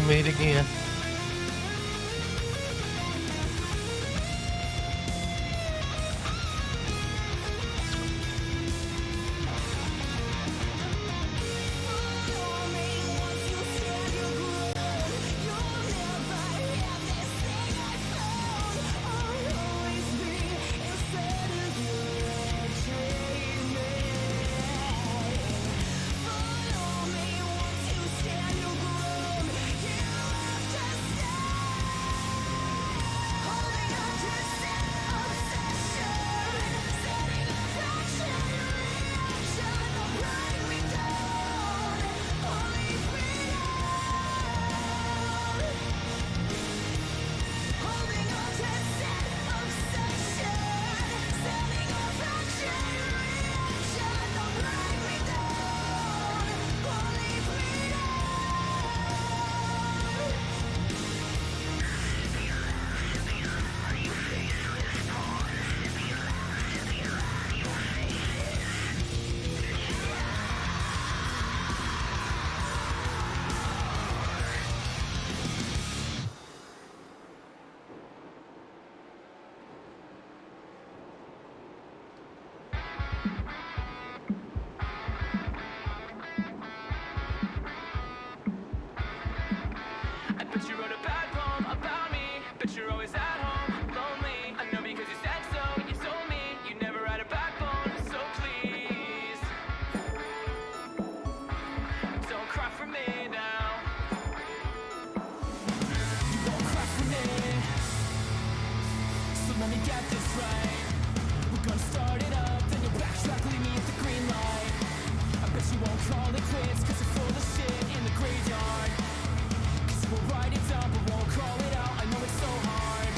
meet again. But you wrote a bad poem about me. But you're always at home, lonely. I know because you said so. You told me you never had a backbone. So please, don't cry for me now. You won't cry for me. So let me get this right. We're gonna start it up, then you'll backtrack, leave me at the green light. I bet you won't call it quits, cause you're full of shit in the graveyard. We'll write it down, but won't call it out. I know it's so hard.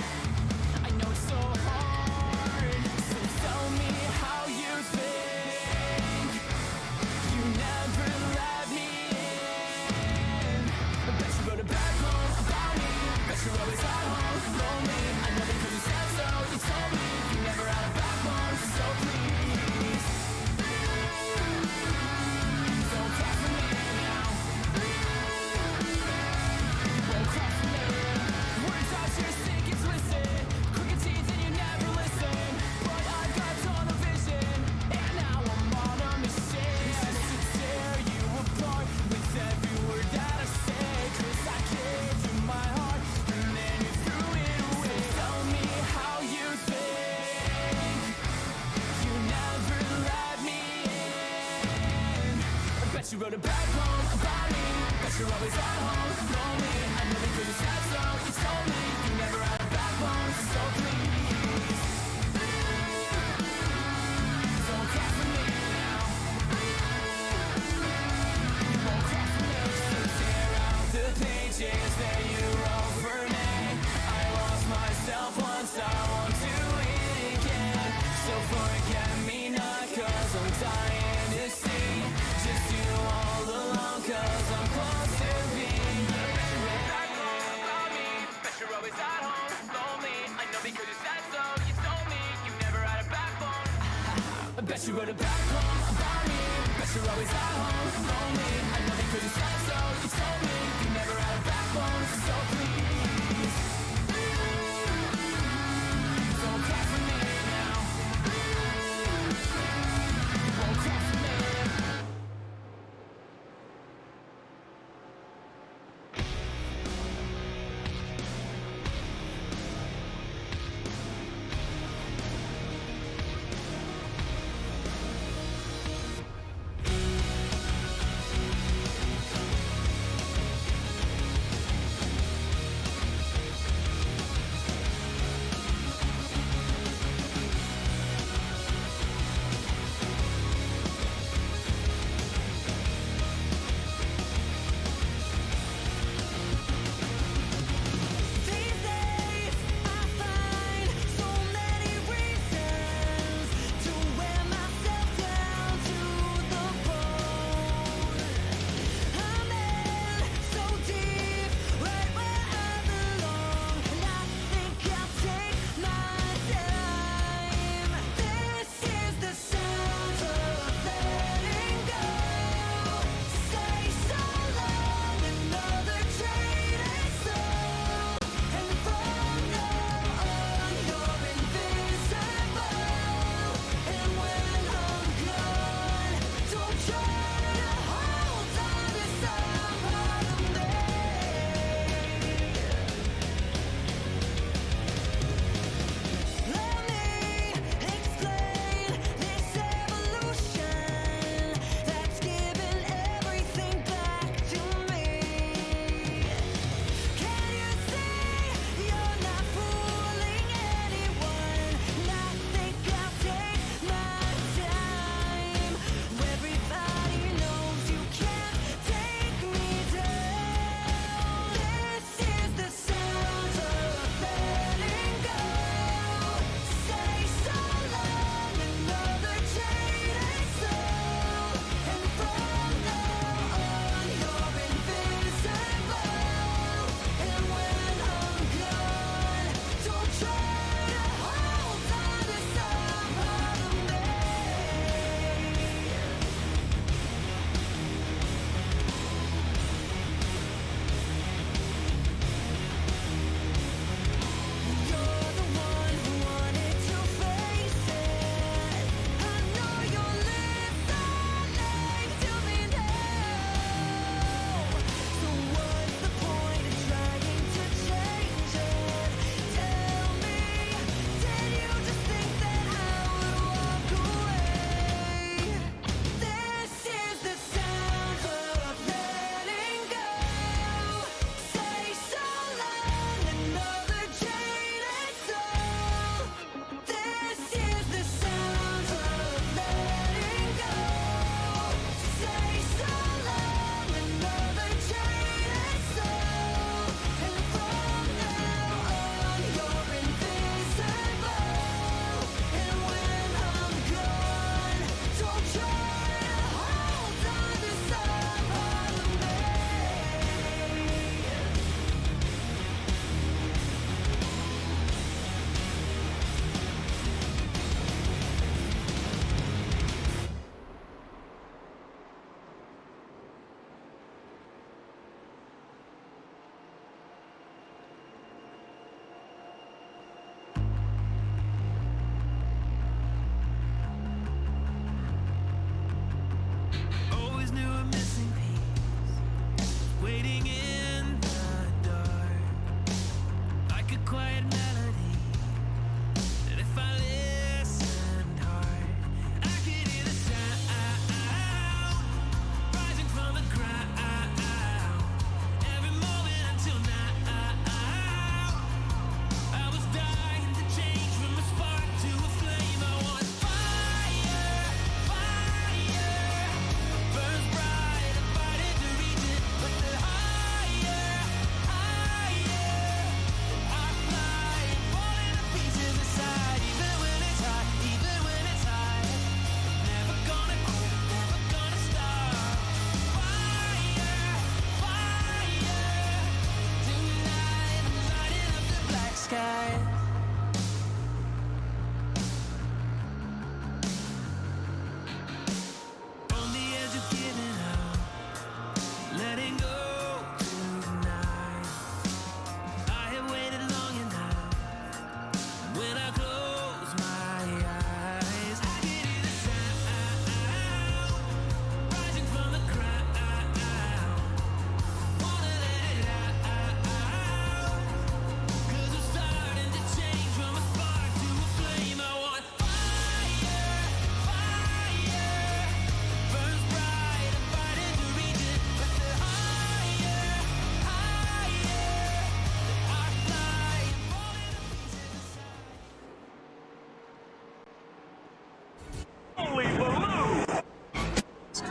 I know it's so hard. So tell me how you think. You never let me in. I bet you wrote a bad poem about me. Bet you're always at home, lonely. I know because you said so. You told me you never had a backbone. So please, don't cry for me now. Words out your sink and twisted, crooked teeth and you never listen. But I've got tunnel vision, and now I'm on a mission to tear you apart with every word that I say. Cause I gave you my heart, and then you threw it away. So tell me how you think. You never let me in. I bet you wrote a bad poem about me. Bet you're always at home, lonely. I know because you said so. You told me you never had a backbone. So please, don't cry for me now. You won't cry for me. So tear out the pages that you wrote for me. I lost myself once, I won't do it again. So forget me not, cause I'm dying to see just you all alone, cause I'm close to being back home about me. Bet you're always at home, lonely. I know because you said so. You told me you never had a backbone. I bet you wrote a bad poem about me. Bet you're always at home, lonely. I know because you said so. You told me you never had a backbone. So please, don't cry for me now. You won't cry for me.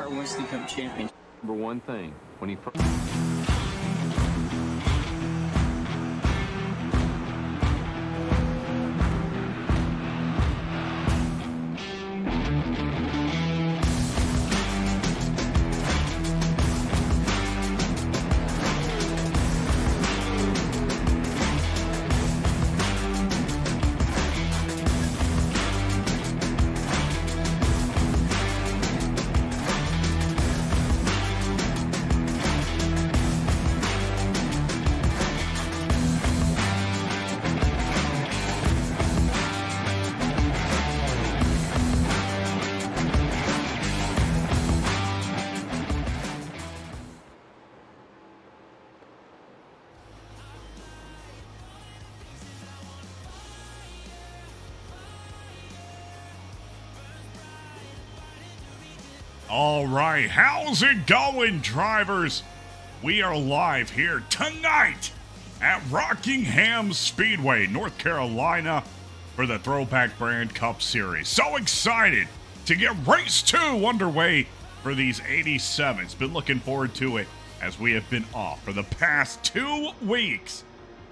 car wants to become champion. Remember one thing, when he first... All right, how's it going, drivers? We are live here tonight at Rockingham Speedway, North Carolina, for the Throwback Brand Cup Series. So excited to get race 2 underway for these 87s. Been looking forward to it as we have been off for the past 2 weeks,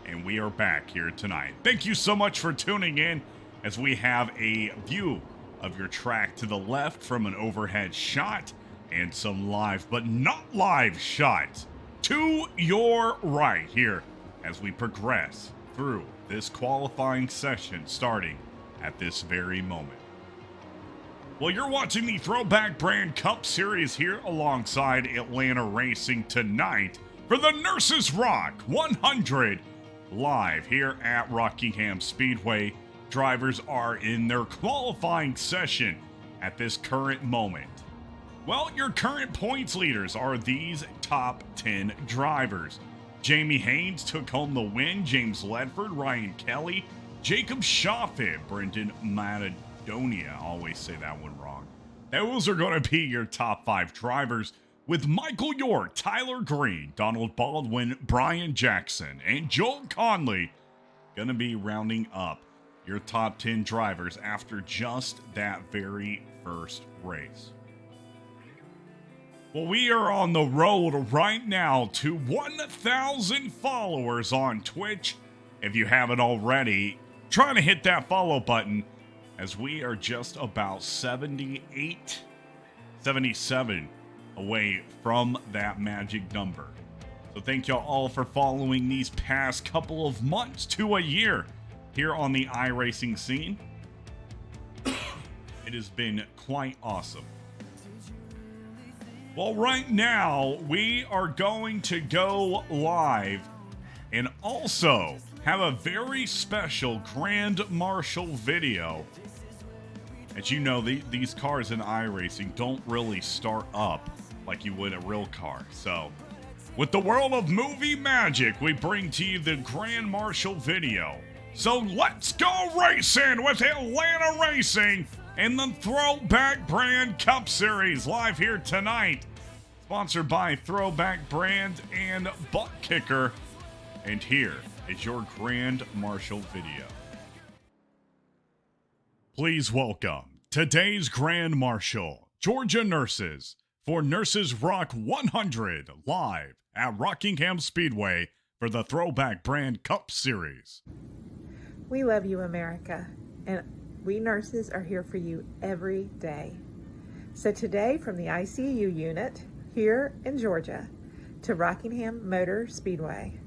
and we are back here tonight. Thank you so much for tuning in as we have a view of your track to the left from an overhead shot and some live but not live shots to your right here as we progress through this qualifying session starting at this very moment. Well, you're watching the Throwback Brand Cup Series here alongside Atlanta Racing tonight for the Nurses Rock 100 live here at Rockingham Speedway. Drivers are in their qualifying session at this current moment. Well, your current points leaders are these top 10 drivers. Jamie Haynes took home the win. James Ledford, Ryan Kelly, Jacob Shoffit, Brendan Macedonia. I always say that one wrong. Those are going to be your top 5 drivers, with Michael York, Tyler Green, Donald Baldwin, Brian Jackson, and Joel Conley going to be rounding up your top 10 drivers after just that very first race. Well, we are on the road right now to 1,000 followers on Twitch. If you haven't already, trying to hit that follow button as we are just about 78, 77 away from that magic number. So thank y'all all for following these past couple of months to a year here on the iRacing scene. It has been quite awesome. Well, right now, we are going to go live and also have a very special Grand Marshal video. As you know, these cars in iRacing don't really start up like you would a real car. So, with the world of movie magic, we bring to you the Grand Marshal video. So let's go racing with Atlanta Racing in the Throwback Brand Cup Series live here tonight. Sponsored by Throwback Brand and Butt Kicker. And here is your Grand Marshal video. Please welcome today's Grand Marshal, Georgia Nurses, for Nurses Rock 100 live at Rockingham Speedway for the Throwback Brand Cup Series. We love you, America, and we nurses are here for you every day. So today, from the ICU unit here in Georgia to Rockingham Motor Speedway,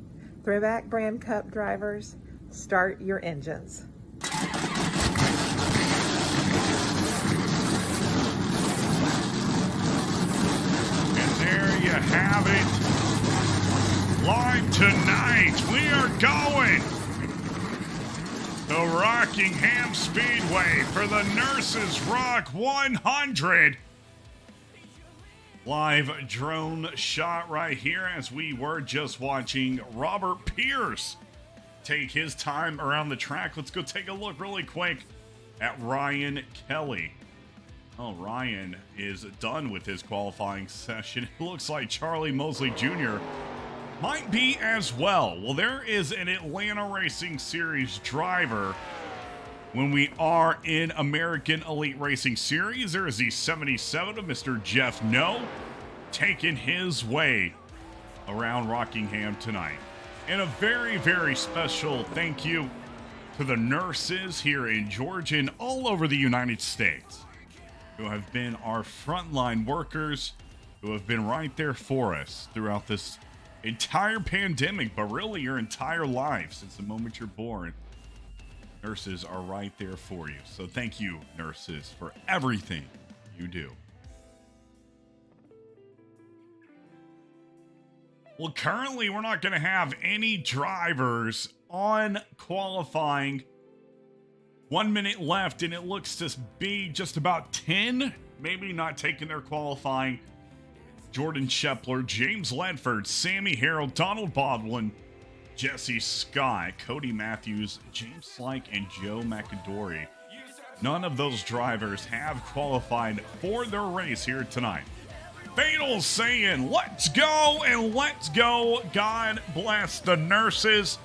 Throwback Brand Cup drivers, start your engines. And there you have it. Live tonight, we are going to Rockingham Speedway for the Nurses Rock 100. Live drone shot right here as we were just watching Robert Pierce take his time around the track. Let's go take a look really quick at Ryan Kelly. Oh, Ryan is done with his qualifying session. It looks like Charlie Mosley Jr. might be as well. Well, there is an Atlanta Racing Series driver When we are in American Elite Racing Series, there is the 77 of Mr. Jeff No taking his way around Rockingham tonight. And a very, very special thank you to the nurses here in Georgia and all over the United States who have been our frontline workers, who have been right there for us throughout this entire pandemic, but really your entire life since the moment you're born. Nurses are right there for you. So thank you, nurses, for everything you do. Well, currently we're not going to have any drivers on qualifying. 1 minute left, and it looks to be just about 10, maybe not taking their qualifying. Jordan Shepler, James Ledford, Sammy Harrell, Donald Baldwin, Jesse Scott, Cody Matthews, James Slyke, and Joe McAdory. None of those drivers have qualified for their race here tonight. Fatal saying, let's go and let's go. God bless the nurses.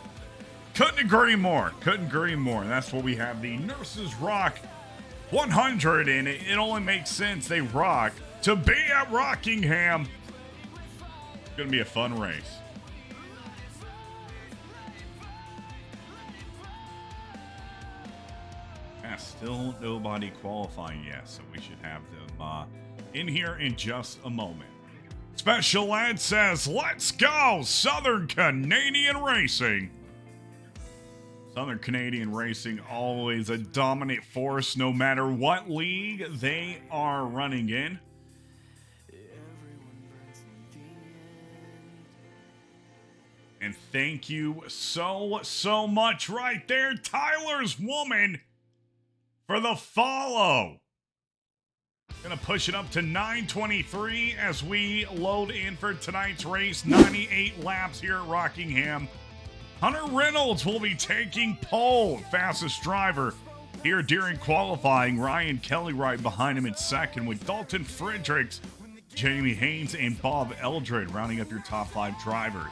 Couldn't agree more. Couldn't agree more. That's what we have. The Nurses Rock 100, and it only makes sense they rock to be at Rockingham. It's going to be a fun race. Still nobody qualifying yet, so we should have them in here in just a moment. Special Ed says, let's go, Southern Canadian Racing. Southern Canadian Racing, always a dominant force no matter what league they are running in. And thank you so much right there, Tyler's Woman, for the follow. Gonna push it up to 9:23 as we load in for tonight's race. 98 laps here at Rockingham. Hunter Reynolds will be taking pole, fastest driver here during qualifying. Ryan Kelly right behind him in second, with Dalton Fredericks, Jamie Haynes, and Bob Eldred rounding up your top 5 drivers.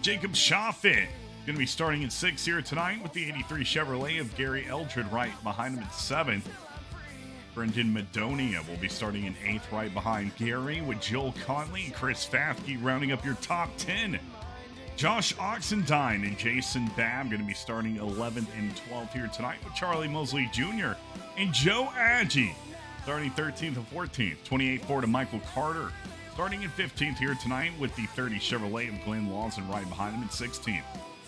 Jacob Chaffin going to be starting in 6th here tonight with the 83 Chevrolet of Gary Eldred right behind him in 7th. Brendan Madonia will be starting in 8th right behind Gary, with Joel Conley and Chris Fafke rounding up your top 10. Josh Oxendine and Jason Babb going to be starting 11th and 12th here tonight, with Charlie Mosley Jr. and Joe Agee starting 13th and 14th. 28 Ford and Michael Carter starting in 15th here tonight, with the 30 Chevrolet of Glenn Lawson right behind him in 16th.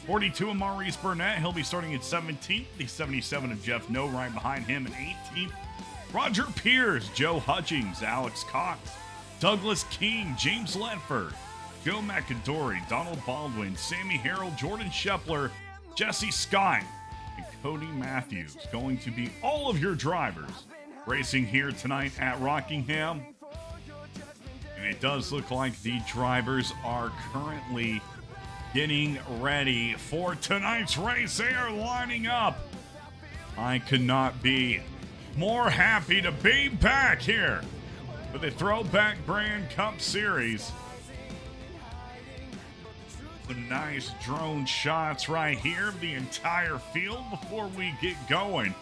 42 of Maurice Burnett, he'll be starting at 17th. The 77 of Jeff No right behind him in 18th. Roger Pierce, Joe Hutchings, Alex Cox, Douglas King, James Ledford, Joe McAdory, Donald Baldwin, Sammy Harrell, Jordan Shepler, Jesse Scott, and Cody Matthews going to be all of your drivers racing here tonight at Rockingham. And it does look like the drivers are currently getting ready for tonight's race. They are lining up. I could not be more happy to be back here for the Throwback Brand Cup Series. Some nice drone shots right here of the entire field before we get going.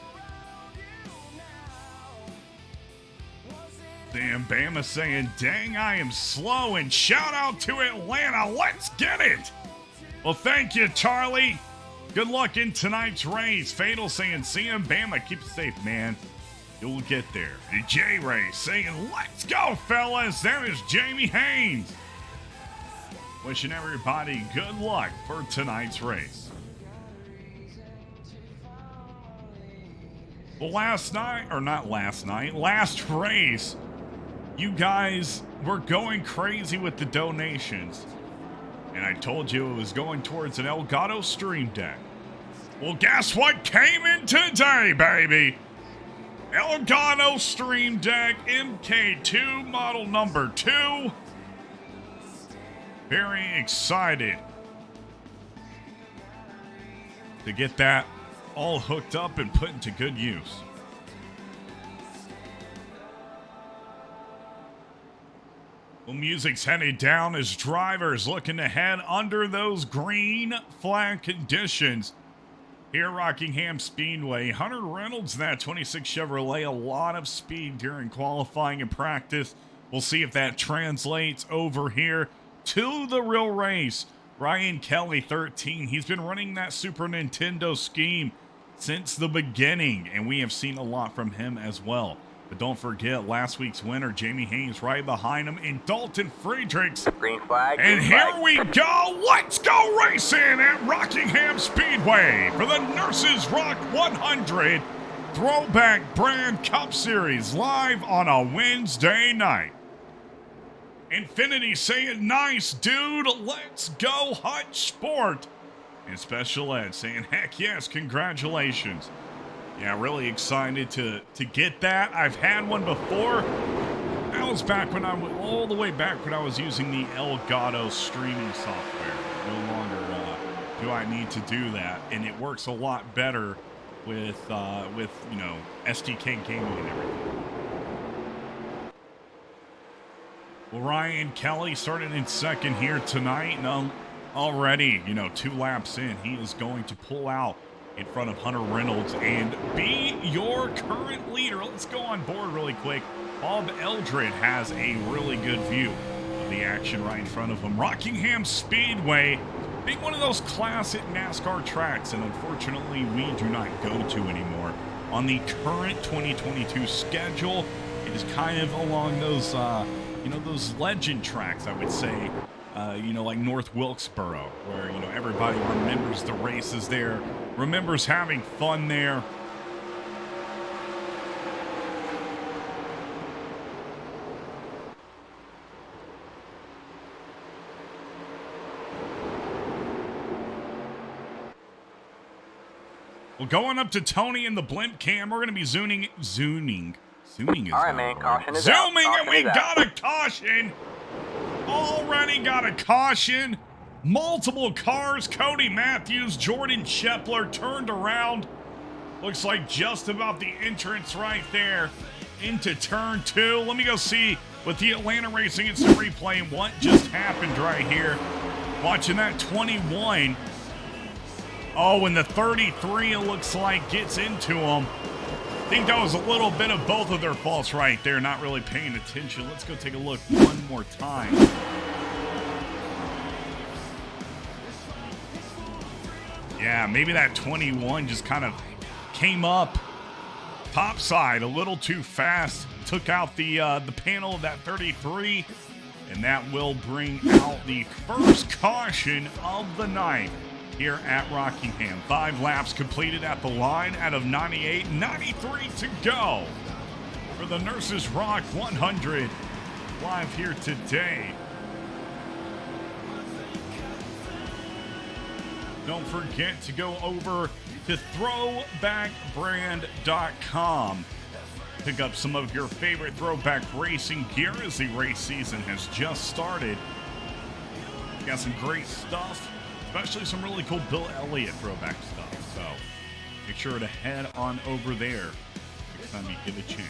Sam Bama saying, dang, I am slow, and shout out to Atlanta. Let's get it. Well, thank you, Charlie. Good luck in tonight's race. Fatal saying, Sam Bama, keep it safe, man. You'll get there. And J-Ray saying, let's go, fellas. There is Jamie Haynes. Wishing everybody good luck for tonight's race. Well, last race, you guys were going crazy with the donations. And I told you it was going towards an Elgato Stream Deck. Well, guess what came in today, baby? Elgato Stream Deck MK2 model number 2. Very excited to get that all hooked up and put into good use. Well, music's headed down as drivers looking to head under those green flag conditions here at Rockingham Speedway. Hunter Reynolds, that 26 Chevrolet, a lot of speed during qualifying and practice. We'll see if that translates over here to the real race. Ryan Kelly, 13. He's been running that Super Nintendo scheme since the beginning, and we have seen a lot from him as well. But don't forget, last week's winner, Jamie Haynes, right behind him, and Dalton Friedrichs. Green flag. And here we go. Let's go racing at Rockingham Speedway for the Nurses Rock 100 Throwback Brand Cup Series live on a Wednesday night. Infinity saying, nice, dude. Let's go, Hutch Sport. And Special Ed saying, heck yes, congratulations. Yeah, really excited to get that. I've had one before. That was back when I was all the way back when I was using the Elgato streaming software. No longer do I need to do that, and it works a lot better with you know, SDK gaming and everything. Well, Ryan Kelly started in second here tonight, and already, you know, 2 laps in, he is going to pull out in front of Hunter Reynolds and be your current leader. Let's go on board really quick. Bob Eldred has a really good view of the action right in front of him. Rockingham Speedway, being one of those classic NASCAR tracks, and unfortunately we do not go to anymore. On the current 2022 schedule, it is kind of along those, you know, those legend tracks, I would say. You know, like North Wilkesboro, where, you know, everybody remembers the races there, remembers having fun there. Well, going up to Tony in the blimp cam, we're going to be zooming is All right, man. Caution is out. zooming, and Caution we is out. got a caution. Already got a caution. Multiple cars. Cody Matthews, Jordan Shepler turned around. Looks like just about the entrance right there into turn 2. Let me go see with the Atlanta Racing Instant Replay what just happened right here. Watching that 21. Oh, and the 33, it looks like, gets into him. I think that was a little bit of both of their faults right there, not really paying attention. Let's go take a look one more time. Yeah, maybe that 21 just kind of came up topside a little too fast. Took out the panel of that 33, and that will bring out the first caution of the night here at Rockingham. 5 laps completed at the line out of 98, 93 to go for the Nurses Rock 100 live here today. Don't forget to go over to throwbackbrand.com. Pick up some of your favorite throwback racing gear as the race season has just started. Got some great stuff, especially some really cool Bill Elliott throwback stuff. So make sure to head on over there next time you get a chance.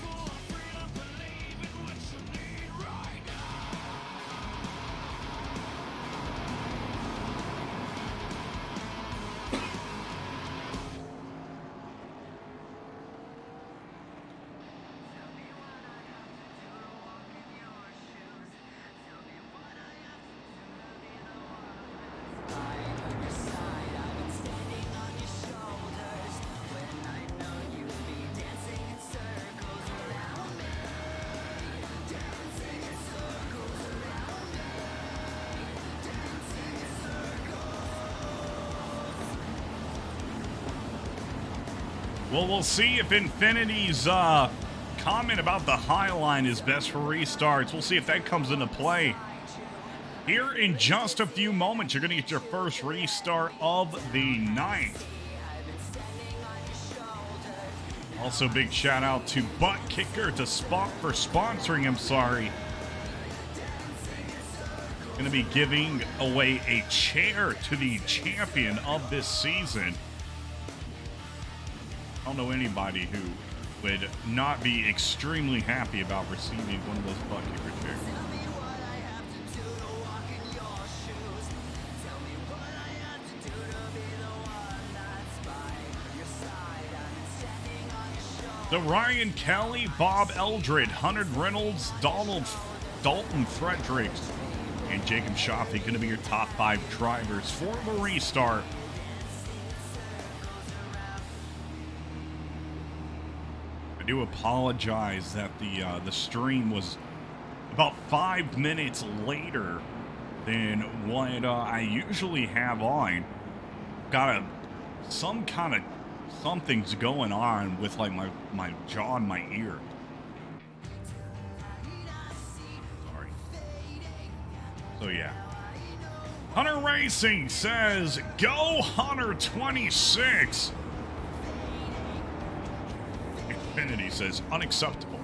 Well, we'll see if Infinity's comment about the high line is best for restarts. We'll see if that comes into play. Here in just a few moments, you're going to get your first restart of the night. Also, big shout out to Butt Kicker for sponsoring. I'm sorry. Going to be giving away a chair to the champion of this season. I don't know anybody who would not be extremely happy about receiving one of those Butt Kicker chairs. So Ryan Kelly, Bob Eldred, Hunter Reynolds, Dalton Fredericks, and Jacob Shoffey going to be your top 5 drivers for the restart. I do apologize that the stream was about 5 minutes later than what I usually have on. Got something's going on with like my jaw and my ear. Sorry. So yeah. Hunter Racing says, go Hunter 26. Infinity says, unacceptable.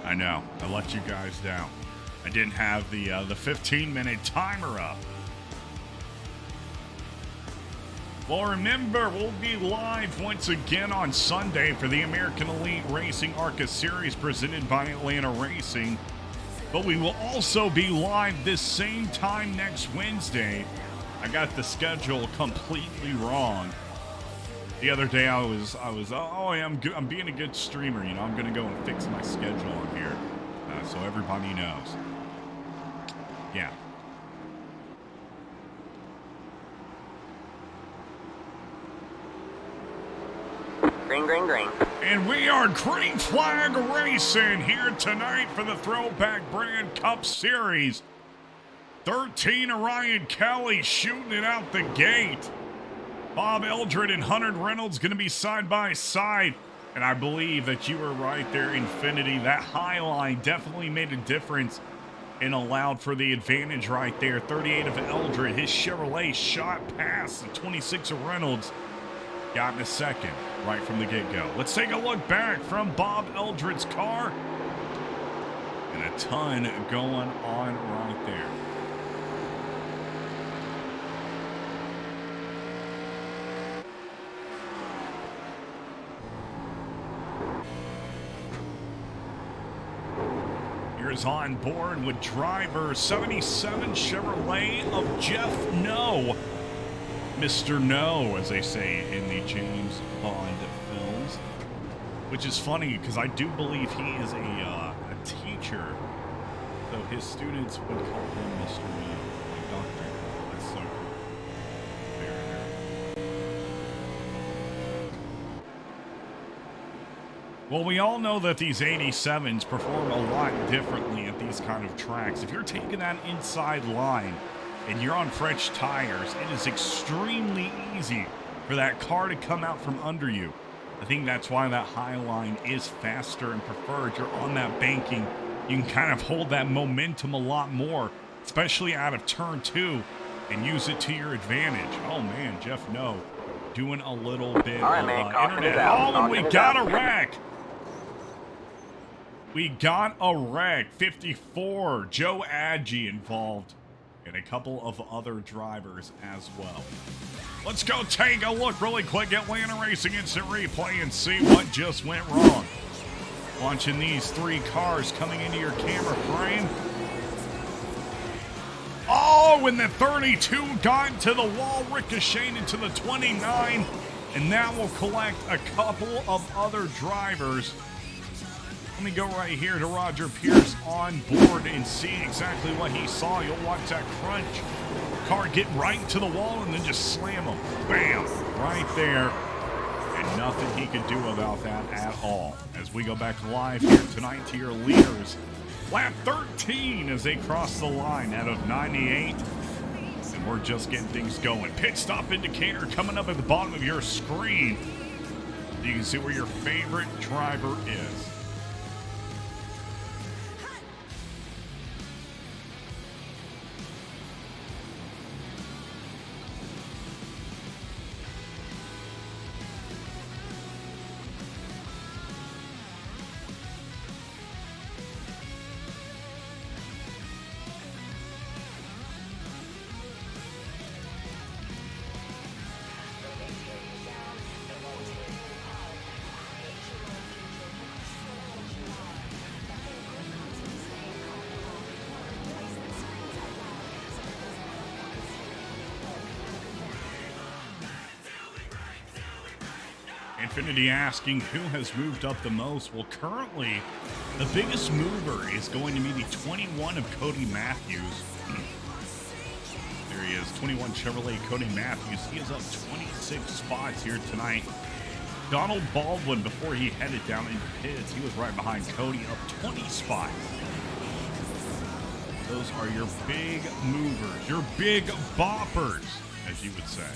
I know, I let you guys down. I didn't have the 15-minute timer up. Well, remember, we'll be live once again on Sunday for the American Elite Racing ARCA Series presented by Atlanta Racing. But we will also be live this same time next Wednesday. I got the schedule completely wrong. The other day I was I'm being a good streamer, you know. I'm gonna go and fix my schedule on here, so everybody knows. Yeah. Green, green, green. And we are green flag racing here tonight for the Throwback Brand Cup Series. 13 Ryan Kelly shooting it out the gate. Bob Eldred and Hunter Reynolds going to be side by side. And I believe that you were right there, Infinity. That high line definitely made a difference and allowed for the advantage right there. 38 of Eldred. His Chevrolet shot past the 26 of Reynolds. Got in a second right from the get-go. Let's take a look back from Bob Eldred's car. And a ton going on right there. Here's on board with driver 77 Chevrolet of Jeff No. Mr. No, as they say in the James Bond films. Which is funny, because I do believe he is a teacher. So his students would call him Mr. No, like Doctor. That's so cool. Very, very cool. Well, we all know that these 87s perform a lot differently at these kind of tracks. If you're taking that inside line, and you're on fresh tires, it is extremely easy for that car to come out from under you. I think that's why that high line is faster and preferred. You're on that banking. You can kind of hold that momentum a lot more, especially out of turn 2, and use it to your advantage. Oh man, Jeff No doing a little bit All right, of man, internet. Oh, and we got a wreck. We got a wreck. 54, Joe Adji involved. And a couple of other drivers as well. Let's go take a look really quick at Atlanta Racing Instant Replay and see what just went wrong. Watching these 3 cars coming into your camera frame. Oh, when the 32 got to the wall, ricocheted into the 29, and that will collect a couple of other drivers. Let me go right here to Roger Pierce on board and see exactly what he saw. You'll watch that crunch car get right to the wall and then just slam him. Bam! Right there. And nothing he could do about that at all. As we go back live here tonight to your leaders. Lap 13 as they cross the line out of 98. And we're just getting things going. Pit stop indicator coming up at the bottom of your screen. You can see where your favorite driver is. Infinity asking who has moved up the most. Well, currently, the biggest mover is going to be the 21 of Cody Matthews. There he is, 21 Chevrolet Cody Matthews. He is up 26 spots here tonight. Donald Baldwin, before he headed down into pits, he was right behind Cody, up 20 spots. Those are your big movers, your big boppers, as you would say.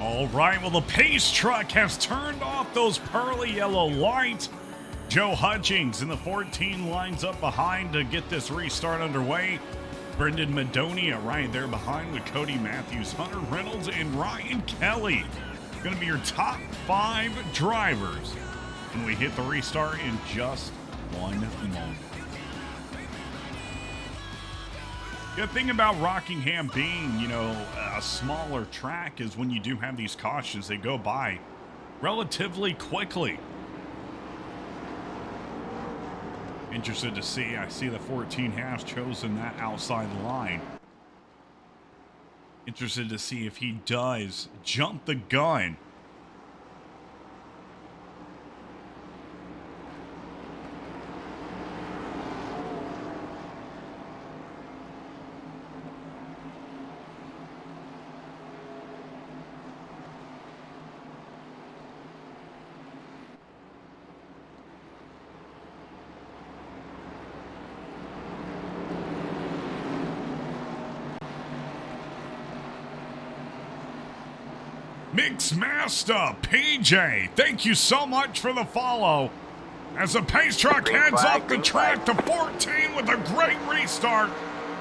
All right, well, the pace truck has turned off those pearly yellow lights. Joe Hutchings in the 14 lines up behind to get this restart underway. Brendan Madonia right there behind with Cody Matthews, Hunter Reynolds, and Ryan Kelly. Going to be your top 5 drivers when we hit the restart in just one moment. The thing about Rockingham being, a smaller track is when you do have these cautions, they go by relatively quickly. Interested to see. I see the 14 has chosen that outside line. Interested to see if he does jump the gun. Mixmaster PJ, thank you so much for the follow. As the pace truck heads up the track to 14 with a great restart.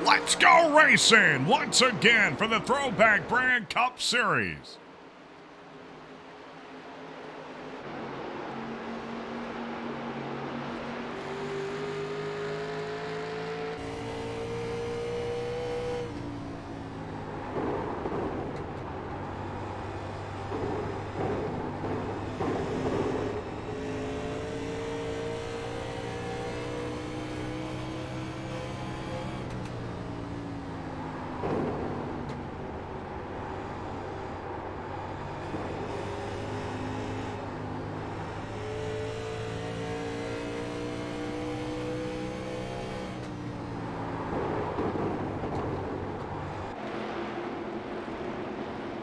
Let's go racing once again for the Throwback Brand Cup Series.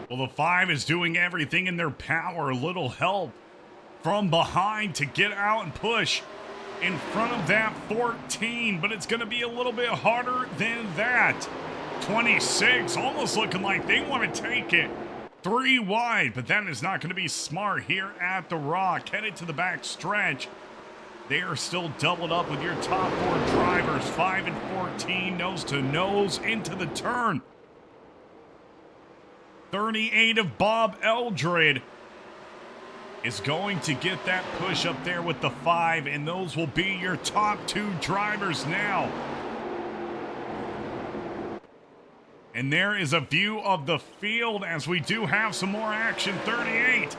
Well, the 5 is doing everything in their power. Little help from behind to get out and push in front of that 14, but it's going to be a little bit harder than that. 26, almost looking like they want to take it 3 wide, but that is not going to be smart here at the Rock. Headed to the back stretch. They are still doubled up with your top 4 drivers, 5 and 14, nose to nose into the turn. 38 of Bob Eldred is going to get that push up there with the 5, and those will be your top 2 drivers now. And there is a view of the field as we do have some more action. 38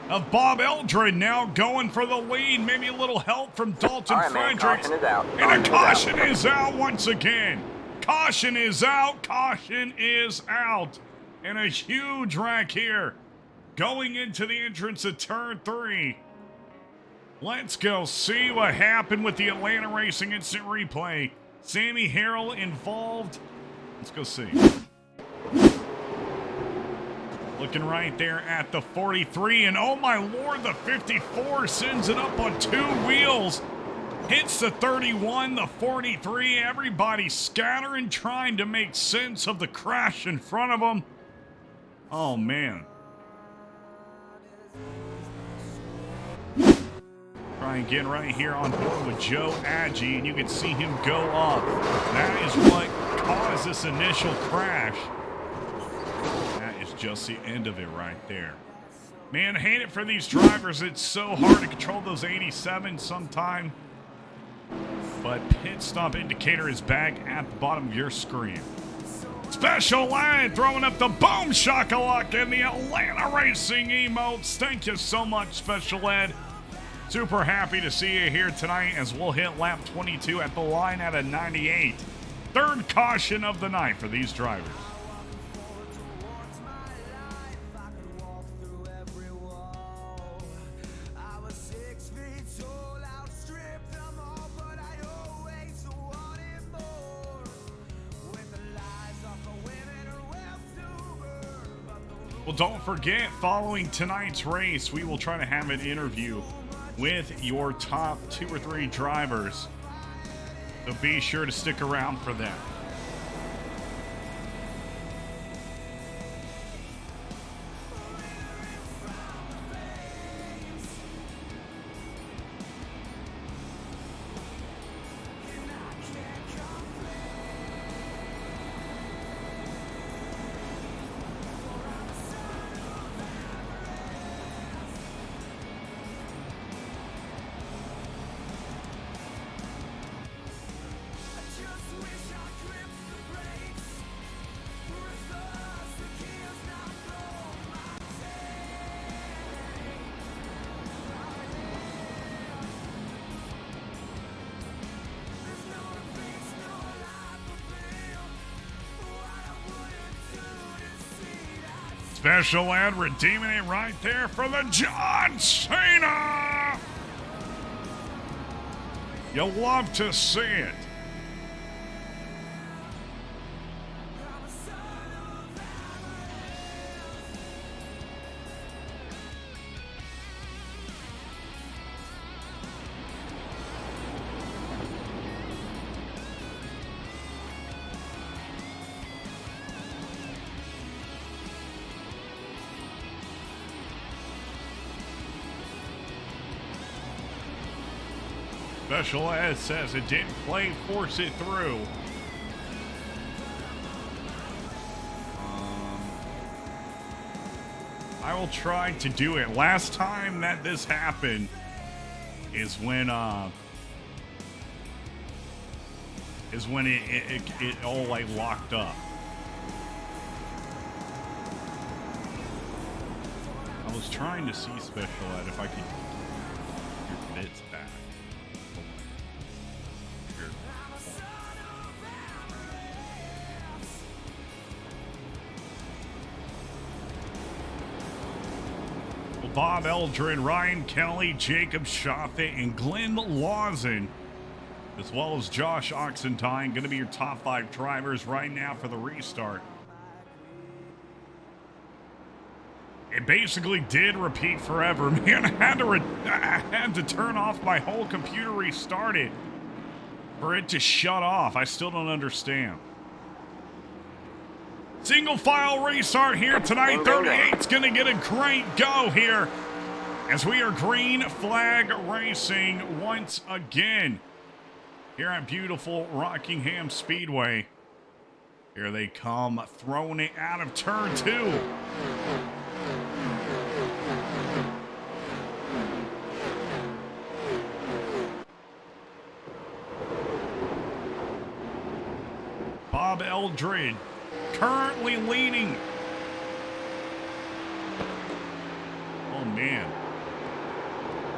of Bob Eldred now going for the lead. Maybe a little help from Dalton Fredericks. Caution is out. And a caution is out once again. Caution is out. Caution is out. And a huge wreck here going into the entrance of turn 3. Let's go see what happened with the Atlanta Racing Instant Replay. Sammy Harrell involved. Let's go see. Looking right there at the 43, and oh my lord, the 54 sends it up on 2 wheels. Hits the 31, the 43, everybody scattering, trying to make sense of the crash in front of them. Oh man. Trying again right here on board with Joe Agee, and you can see him go up. That is what caused this initial crash. That is just the end of it right there. Man, hate it for these drivers. It's so hard to control those 87 sometime. But pit stop indicator is back at the bottom of your screen. Special Ed throwing up the boom shakalaka in the Atlanta Racing emotes. Thank you so much, Special Ed. Super happy to see you here tonight as we'll hit lap 22 at the line at a 98. Third caution of the night for these drivers. Well, don't forget, following tonight's race, we will try to have an interview with your top 2 or 3 drivers. So be sure to stick around for them. Special Ed redeeming it right there for the John Cena. You'll love to see it. Special Ed says it didn't play, force it through. I will try to do it. Last time that this happened is when it all like locked up. I was trying to see Special Ed if I could get your bits back. Bob Eldred, Ryan Kelly, Jacob Schaffe, and Glenn Lawson, as well as Josh Oxentine, going to be your top 5 drivers right now for the restart. It basically did repeat forever. Man, I had to turn off my whole computer, restart it for it to shut off. I still don't understand. Single file restart here tonight. 38's going to get a great go here as we are green flag racing once again here at beautiful Rockingham Speedway. Here they come, throwing it out of turn 2. Bob Eldred currently leading. Oh man,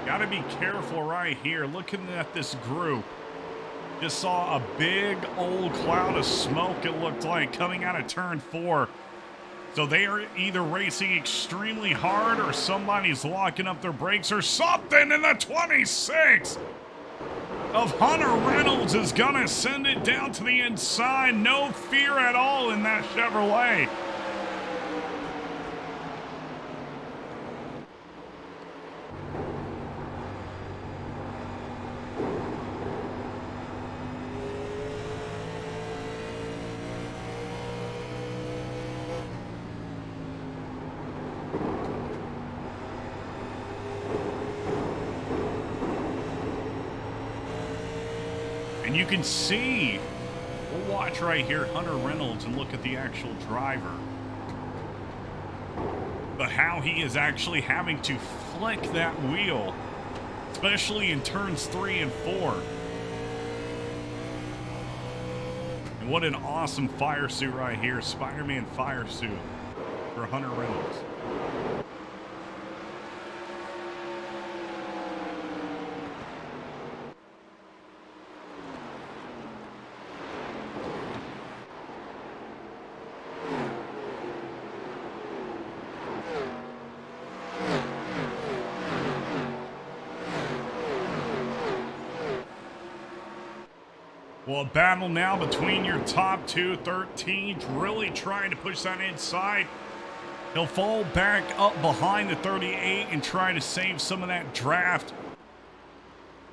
gotta be careful right here. Looking at this group, just saw a big old cloud of smoke, it looked like, coming out of turn 4. So they are either racing extremely hard or somebody's locking up their brakes or something. And the 26 of Hunter Reynolds is gonna send it down to the inside. No fear at all in that Chevrolet. And you can see, we'll watch right here, Hunter Reynolds, and look at the actual driver. But how he is actually having to flick that wheel, especially in turns 3 and 4. And what an awesome fire suit right here. Spider-Man fire suit for Hunter Reynolds. Well, a battle now between your top two, 13th, really trying to push that inside. He'll fall back up behind the 38 and try to save some of that draft.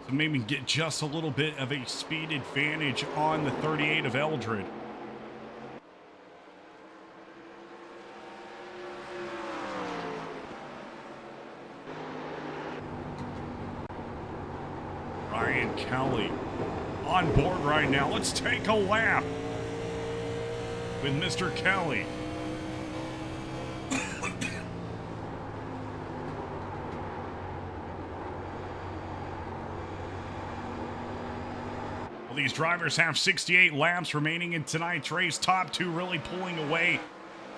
So maybe get just a little bit of a speed advantage on the 38 of Eldred. Ryan Kelly on board right now. Let's take a lap with Mr. Kelly. Well, these drivers have 68 laps remaining in tonight's race. Top two really pulling away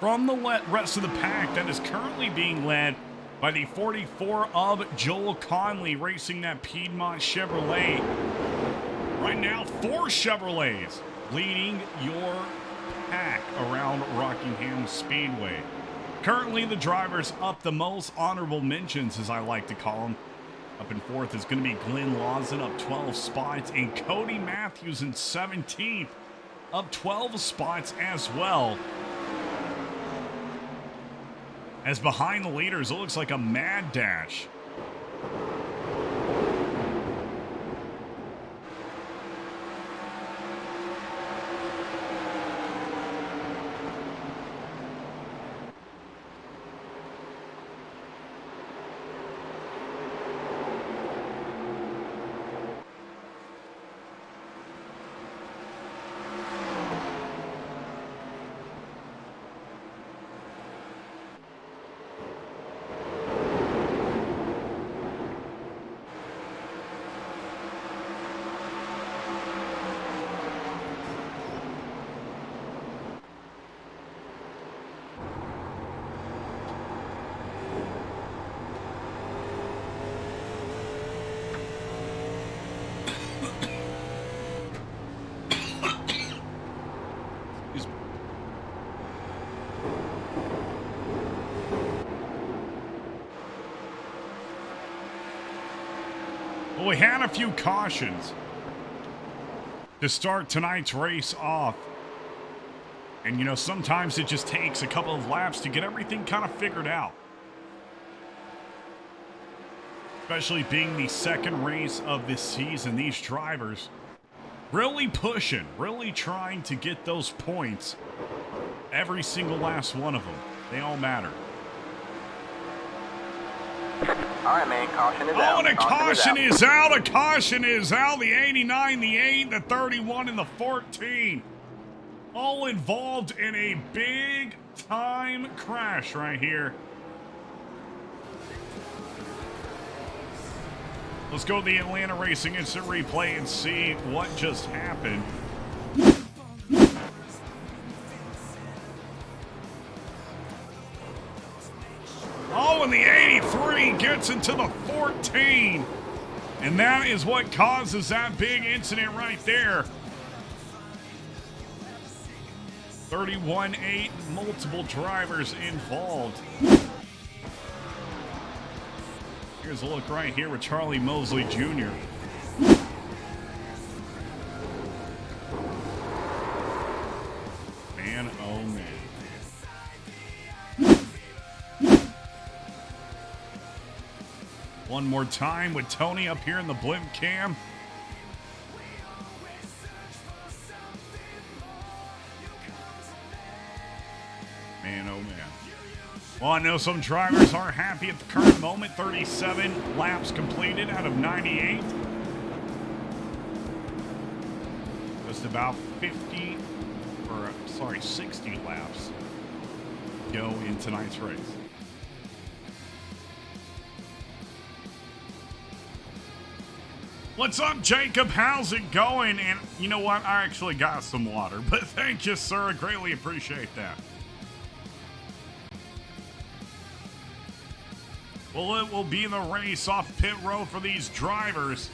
from the rest of the pack that is currently being led by the 44 of Joel Conley, racing that Piedmont Chevrolet. Right now, 4 Chevrolets leading your pack around Rockingham Speedway. Currently, the drivers up the most honorable mentions, as I like to call them. Up in 4th is going to be Glenn Lawson, up 12 spots, and Cody Matthews in 17th, up 12 spots as well. As behind the leaders, it looks like a mad dash. Well, we had a few cautions to start tonight's race off. And, you know, sometimes it just takes a couple of laps to get everything kind of figured out. Especially being the second race of this season, these drivers really pushing, really trying to get those points. Every single last one of them. They all matter. All right, man. Caution is out. Oh, and a caution is out. A caution is out. The 89, the 8, the 31, and the 14. All involved in a big-time crash right here. Let's go to the Atlanta Racing Instant Replay and see what just happened. Oh, and the 83 gets into the 14. And that is what causes that big incident right there. 31-8, multiple drivers involved. Here's a look right here with Charlie Mosley Jr. Man, oh man. One more time with Tony up here in the blimp cam. Man, oh man. Well, I know some drivers aren't happy at the current moment. 37 laps completed out of 98. just about 60 laps go in tonight's race. What's up, Jacob? How's it going? And you know what? I actually got some water, but thank you, sir. I greatly appreciate that. Well, it will be the race off pit road for these drivers.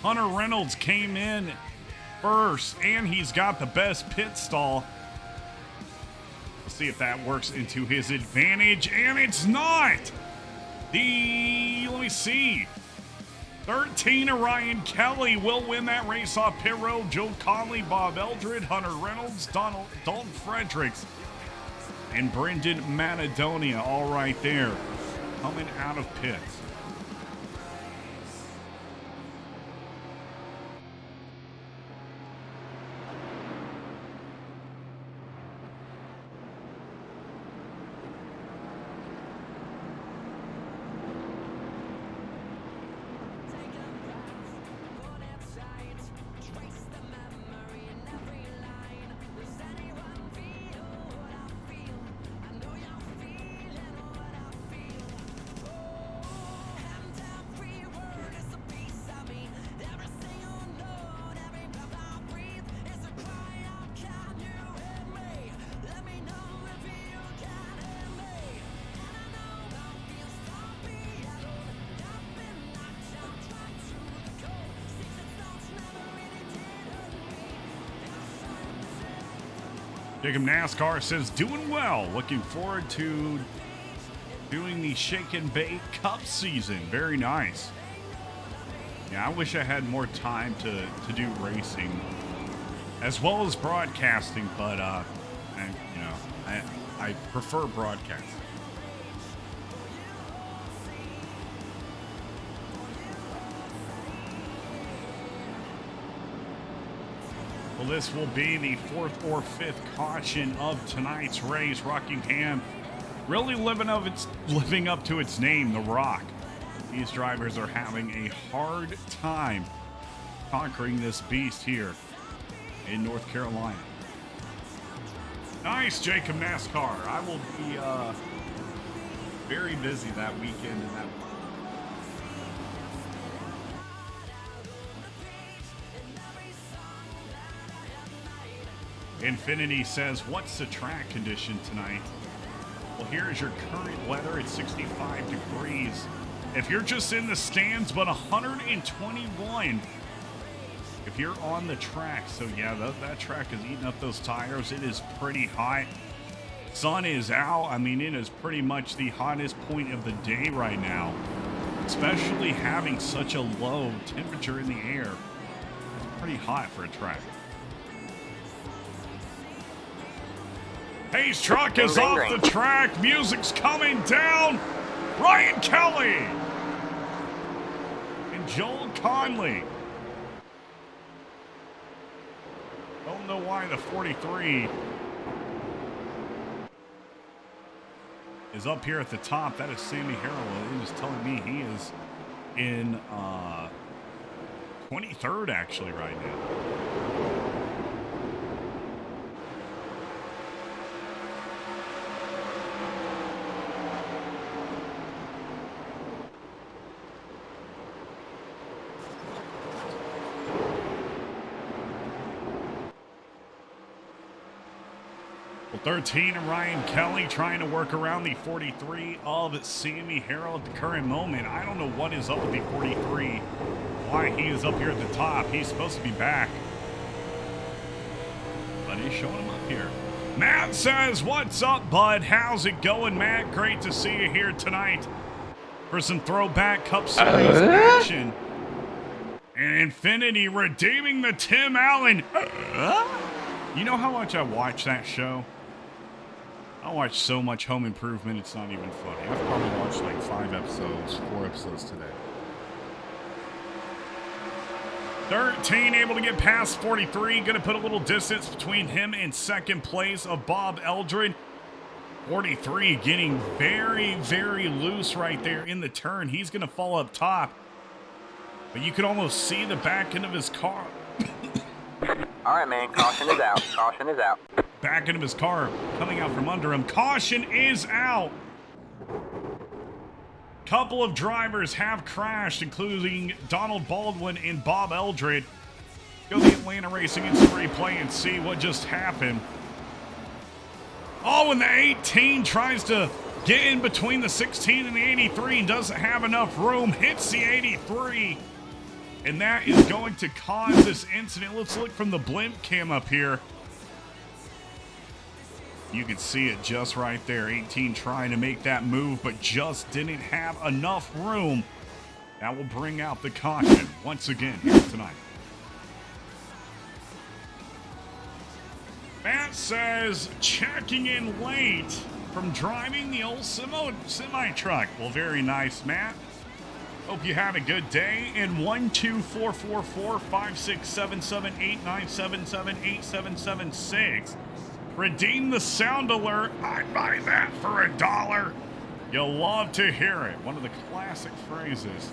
Hunter Reynolds came in first, and he's got the best pit stall. We'll see if that works into his advantage, and it's not. Let me see. 13, Ryan Kelly will win that race off pit road. Joe Conley, Bob Eldred, Hunter Reynolds, Dalton Fredericks, and Brendan Matadonia all right there coming out of pits. Jacob NASCAR says, doing well. Looking forward to doing the Shake and Bake Cup season. Very nice. Yeah, I wish I had more time to do racing as well as broadcasting, but I prefer broadcasting. Well, this will be the fourth or fifth caution of tonight's race. Rockingham really living up to its name, The Rock. These drivers are having a hard time conquering this beast here in North Carolina. Nice, Jacob NASCAR. I will be very busy that weekend and that. Infinity says, what's the track condition tonight? Well, here's your current weather at 65 degrees. If you're just in the stands, but 121 if you're on the track. So yeah, that track is eating up those tires. It is pretty hot. Sun is out. I mean, it is pretty much the hottest point of the day right now, especially having such a low temperature in the air. It's pretty hot for a track. Hayes' truck is off the track. Music's coming down. Ryan Kelly and Joel Conley. Don't know why the 43 is up here at the top. That is Sammy Harrell. He was telling me he is in 23rd actually right now. Well, 13, Ryan Kelly trying to work around the 43 of Sammy Harrell at the current moment. I don't know what is up with the 43, why he is up here at the top. He's supposed to be back, but he's showing him up here. Matt says, what's up, bud? How's it going, Matt? Great to see you here tonight for some Throwback Cup Series action. And Infinity redeeming the Tim Allen. You know how much I watch that show? I watch so much Home Improvement, it's not even funny. I've probably watched like 4 episodes today. 13 able to get past 43. Going to put a little distance between him and second place of Bob Eldred. 43 getting very, very loose right there in the turn. He's going to fall up top. But you can almost see the back end of his car. All right, man. Caution is out. Caution is out. Back into his car, coming out from under him. Caution is out. Couple of drivers have crashed, including Donald Baldwin and Bob Eldred. Go to the Atlanta Racing Instant Replay and see what just happened. Oh, and the 18 tries to get in between the 16 and the 83 and doesn't have enough room. Hits the 83. And that is going to cause this incident. Let's look from the blimp cam up here. You can see it just right there. 18 trying to make that move, but just didn't have enough room. That will bring out the caution once again here tonight. Matt says, checking in late from driving the old semi-truck. Well, very nice, Matt. Hope you have a good day. And 12444567789778776. Redeem the sound alert. I'd buy that for $1. You'll love to hear it. One of the classic phrases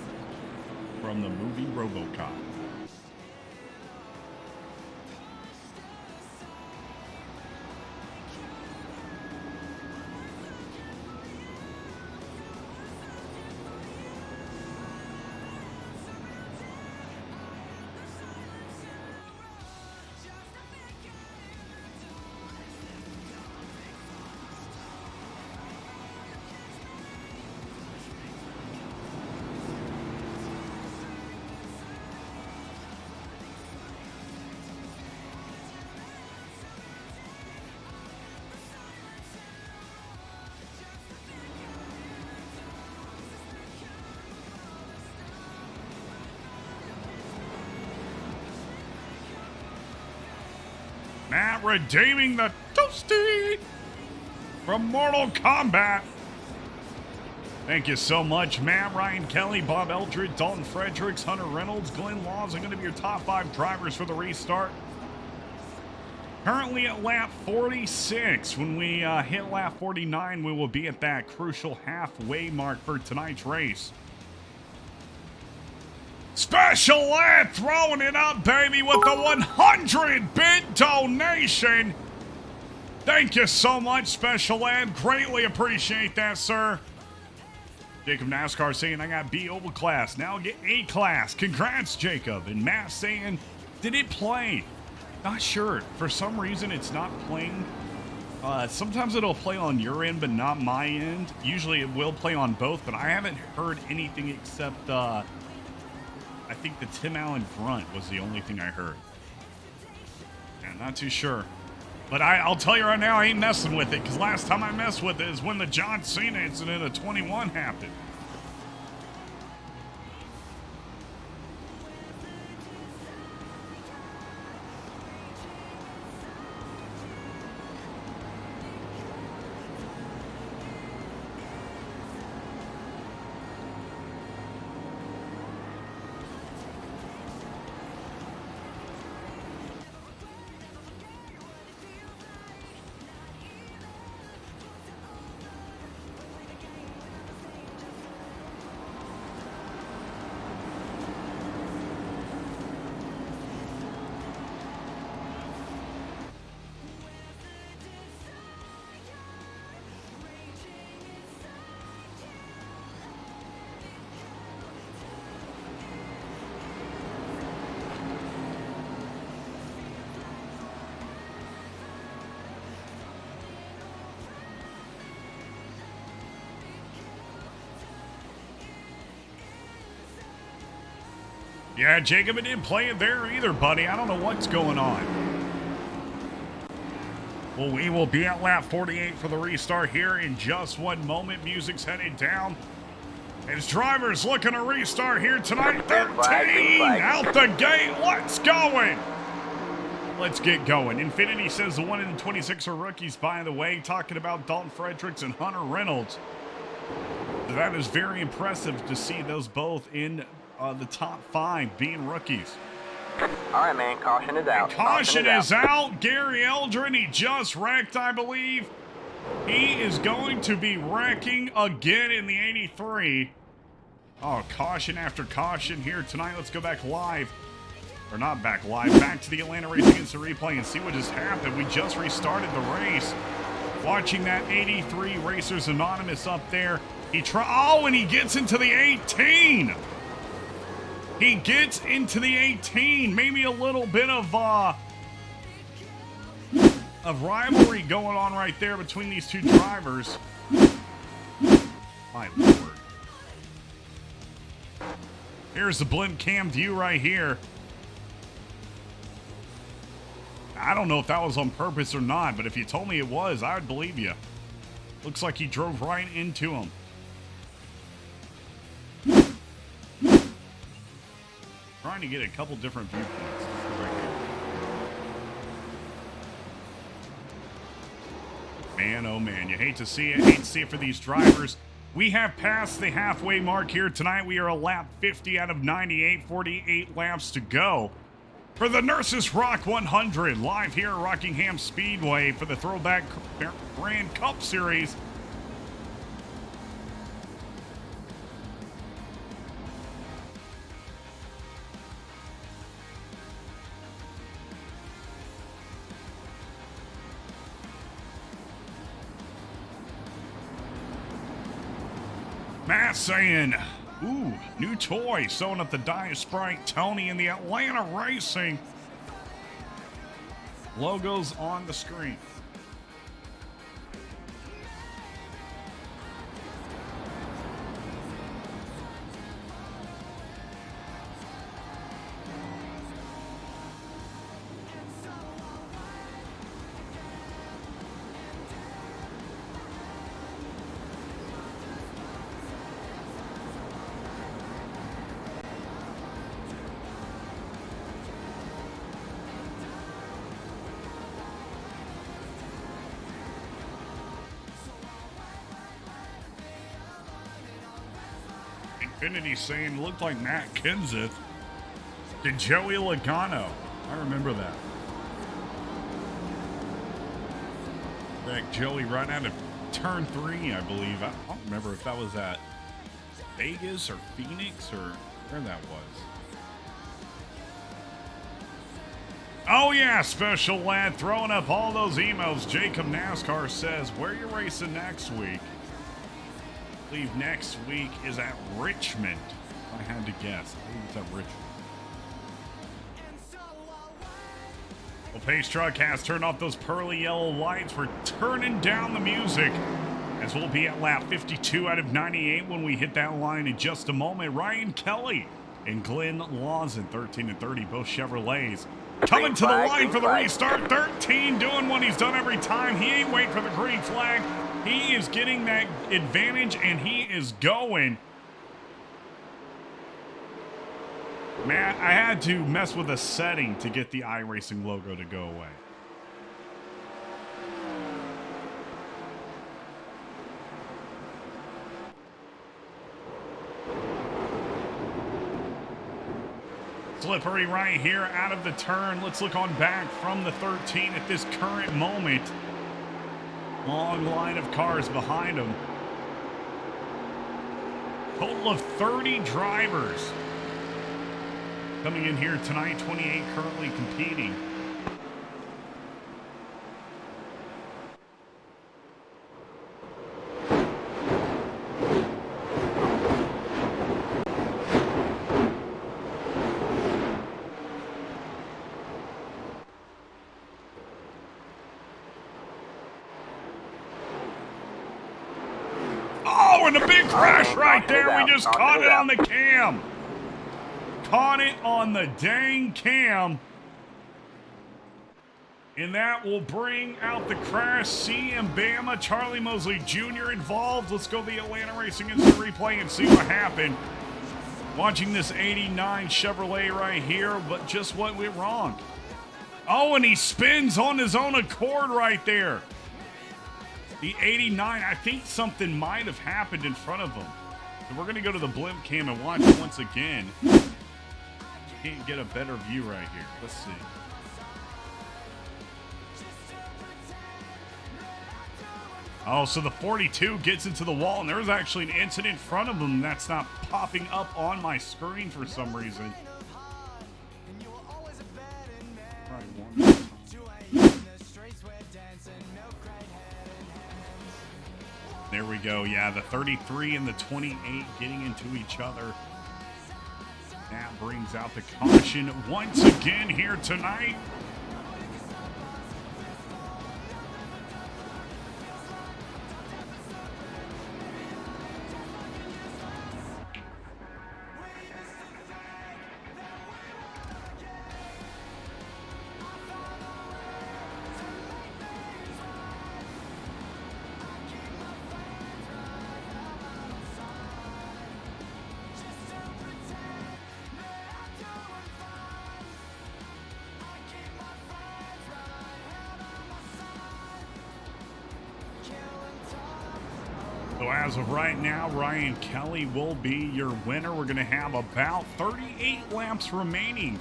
from the movie RoboCop. Matt redeeming the toasty from Mortal Kombat. Thank you so much, Matt. Ryan Kelly, Bob Eldred, Dalton Fredericks, Hunter Reynolds, Glenn Laws are going to be your top 5 drivers for the restart. Currently at lap 46. When we hit lap 49, we will be at that crucial halfway mark for tonight's race. Special Ed throwing it up, baby, with the 100-bit donation. Thank you so much, Special Ed. Greatly appreciate that, sir. Jacob NASCAR saying, I got B Oval class. Now get A class. Congrats, Jacob. And Matt saying, did it play? Not sure. For some reason, it's not playing. Sometimes it'll play on your end, but not my end. Usually it will play on both, but I haven't heard anything except... I think the Tim Allen grunt was the only thing I heard. Yeah, not too sure. But I'll tell you right now, I ain't messing with it, because last time I messed with it is when the John Cena incident of 21 happened. Yeah, Jacob, it didn't play it there either, buddy. I don't know what's going on. Well, we will be at lap 48 for the restart here in just one moment. Music's headed down. As drivers looking to restart here tonight. 13 out the gate. Let's going. Let's get going. Infinity says the 1 in 26 are rookies, by the way. Talking about Dalton Fredericks and Hunter Reynolds. That is very impressive to see those both in the top 5 being rookies. All right, man. Caution is out. And caution is out. Gary Eldred, he just wrecked, I believe. He is going to be wrecking again in the 83. Oh, caution after caution here tonight. Let's go back live. or not back live, back to the Atlanta Racing Instant Replay and see what just happened. We just restarted the race. Watching that 83 Racers Anonymous up there. And he gets into the 18. He gets into the 18. Maybe a little bit of rivalry going on right there between these two drivers. My lord. Here's the blimp cam view right here. I don't know if that was on purpose or not, but if you told me it was, I would believe you. Looks like he drove right into him. Trying to get a couple different viewpoints. Right here. Man, oh man, you hate to see it. Hate to see it for these drivers. We have passed the halfway mark here tonight. We are a lap 50 out of 98, 48 laps to go. For the Nurses Rock 100, live here at Rockingham Speedway for the Throwback Grand Cup Series. Matt saying, ooh, new toy, sewing up the Diet Sprite Tony in the Atlanta Racing. Logos on the screen. Infinity saying looked like Matt Kenseth to Joey Logano. I remember that. Back Joey right out of turn 3, I believe. I don't remember if that was at Vegas or Phoenix or where that was. Oh yeah, Special Lad throwing up all those emails. Jacob NASCAR says, where you racing next week? I believe next week is at Richmond. If I had to guess. I believe it's at Richmond. Well, Pace Truck has turned off those pearly yellow lights. We're turning down the music as we'll be at lap 52 out of 98 when we hit that line in just a moment. Ryan Kelly and Glenn Lawson, 13 and 30, both Chevrolets. Coming to the line for the restart. 13 doing what he's done every time. He ain't waiting for the green flag. He is getting that advantage, and he is going. Man, I had to mess with a setting to get the iRacing logo to go away. Slippery right here out of the turn. Let's look on back from the 13 at this current moment. Long line of cars behind him. Total of 30 drivers coming in here tonight. 28 currently competing. And a big crash right there. We just caught it on the cam. Caught it on the dang cam. And that will bring out the crash. CM Bama, Charlie Mosley Jr. involved. Let's go to the Atlanta Racing Instant Replay and see what happened. Watching this 89 Chevrolet right here, but just what went wrong. Oh, and he spins on his own accord right there. The 89, I think something might have happened in front of him. So we're going to go to the blimp cam and watch it once again. Can't get a better view right here. Let's see. Oh, so the 42 gets into the wall, and there was actually an incident in front of him that's not popping up on my screen for some reason. There we go. Yeah, the 33 and the 28 getting into each other. That brings out the caution once again here tonight. So as of right now, Ryan Kelly will be your winner. We're going to have about 38 laps remaining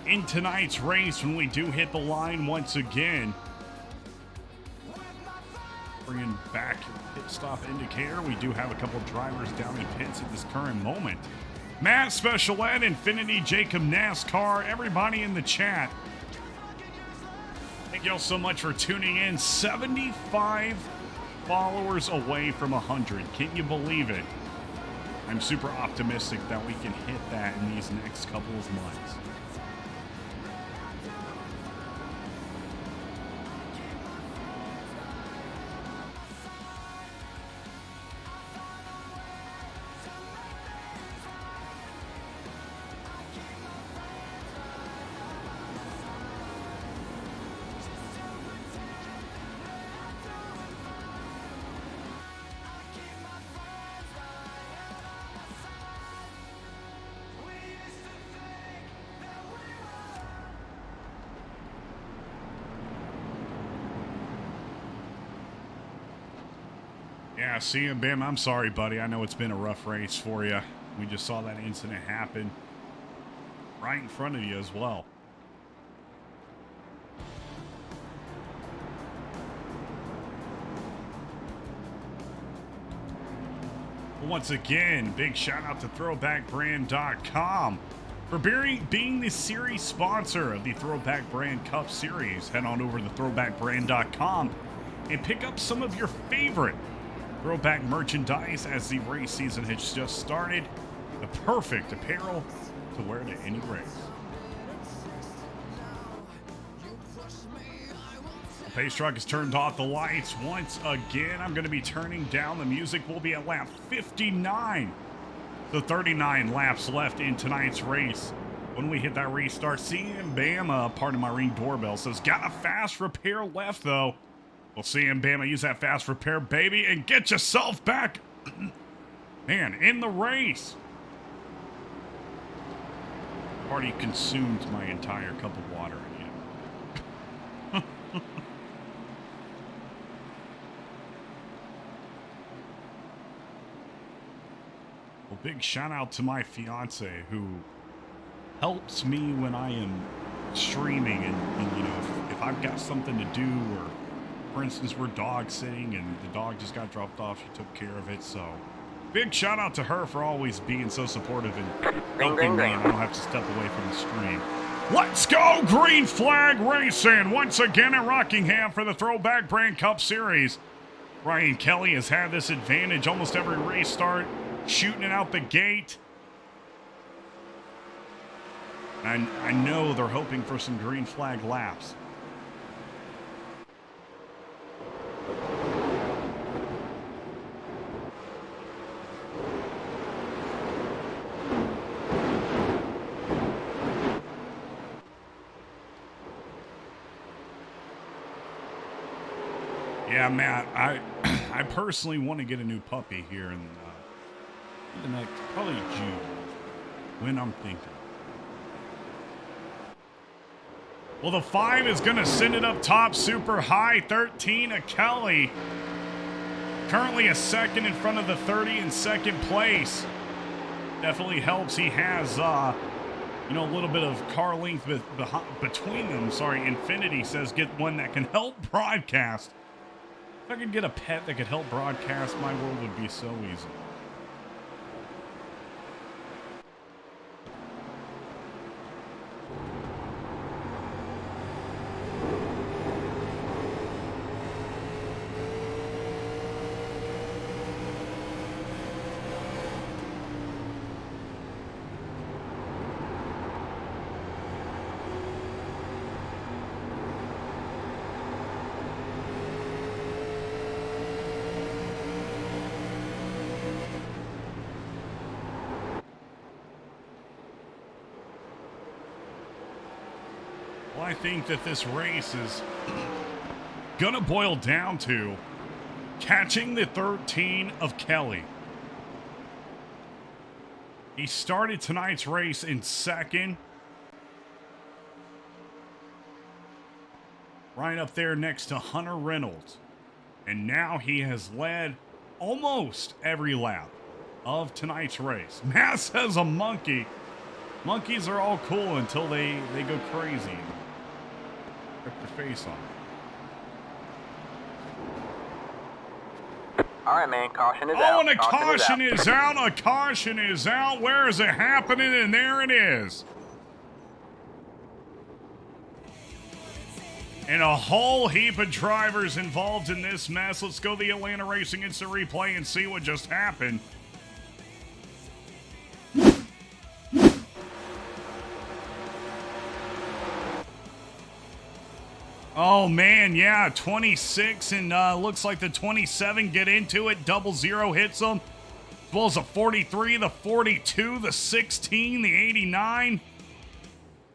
in tonight's race when we do hit the line once again. Bringing back your pit stop indicator. We do have a couple drivers down in pits at this current moment. Matt Special Ed, Infinity, Jacob NASCAR, everybody in the chat. Thank you all so much for tuning in. 75 followers away from 100. Can you believe it? I'm super optimistic that we can hit that in these next couple of months. Yeah, see him, Bam. I'm sorry, buddy. I know it's been a rough race for you. We just saw that incident happen right in front of you as well. Once again, big shout out to throwbackbrand.com for being the series sponsor of the Throwback Brand Cup Series. Head on over to throwbackbrand.com and pick up some of your favorite throwback merchandise as the race season has just started. The perfect apparel to wear to any race. The pace truck has turned off the lights once again. I'm going to be turning down the music. We'll be at lap 59. So 39 laps left in tonight's race. When we hit that restart, CM Bama, part of my ring doorbell, says, got a fast repair left though. We'll see him, Bama, use that fast repair, baby, and get yourself back, man, in the race. Already consumed my entire cup of water again. Well, big shout out to my fiance who helps me when I am streaming and you know, if I've got something to do, or for instance, we're dog sitting and the dog just got dropped off. She took care of it. So big shout out to her for always being so supportive and helping me, and I don't have to step away from the stream. Let's go green flag racing once again at Rockingham for the Throwback Brand Cup Series. Ryan Kelly has had this advantage almost every race start, shooting it out the gate. And I know they're hoping for some green flag laps. Yeah, Matt, I personally want to get a new puppy here in the next, probably June, when I'm thinking. Well, the 5 is going to send it up top super high. 13 of Kelly. Currently a second in front of the 30 in second place. Definitely helps. He has, you know, a little bit of car length between them. Sorry, Infinity says get one that can help broadcast. If I could get a pet that could help broadcast, my world would be so easy. I think that this race is going to boil down to catching the 13 of Kelly. He started tonight's race in second. Right up there next to Hunter Reynolds. And now he has led almost every lap of tonight's race. Matt says a monkey. Monkeys are all cool until they go crazy. Rip their face off. All right, man. Caution is Oh, out. and a caution is is out. A caution is out. Where is it happening? And there it is. And a whole heap of drivers involved in this mess. Let's go to the Atlanta Racing Instant Replay and see what just happened. Oh, man, yeah, 26, and looks like the 27 get into it. 00 hits them, as well as the 43, the 42, the 16, the 89.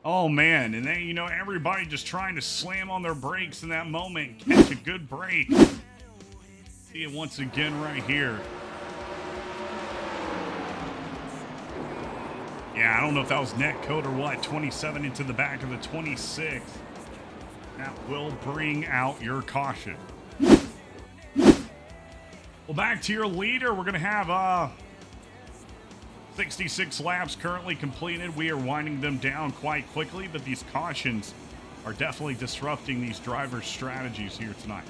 Oh, man, and then, you know, everybody just trying to slam on their brakes in that moment and catch a good break. See it once again right here. Yeah, I don't know if that was net code or what. 27 into the back of the 26. That will bring out your caution. Well, back to your leader. We're going to have 66 laps currently completed. We are winding them down quite quickly, but these cautions are definitely disrupting these drivers' strategies here tonight.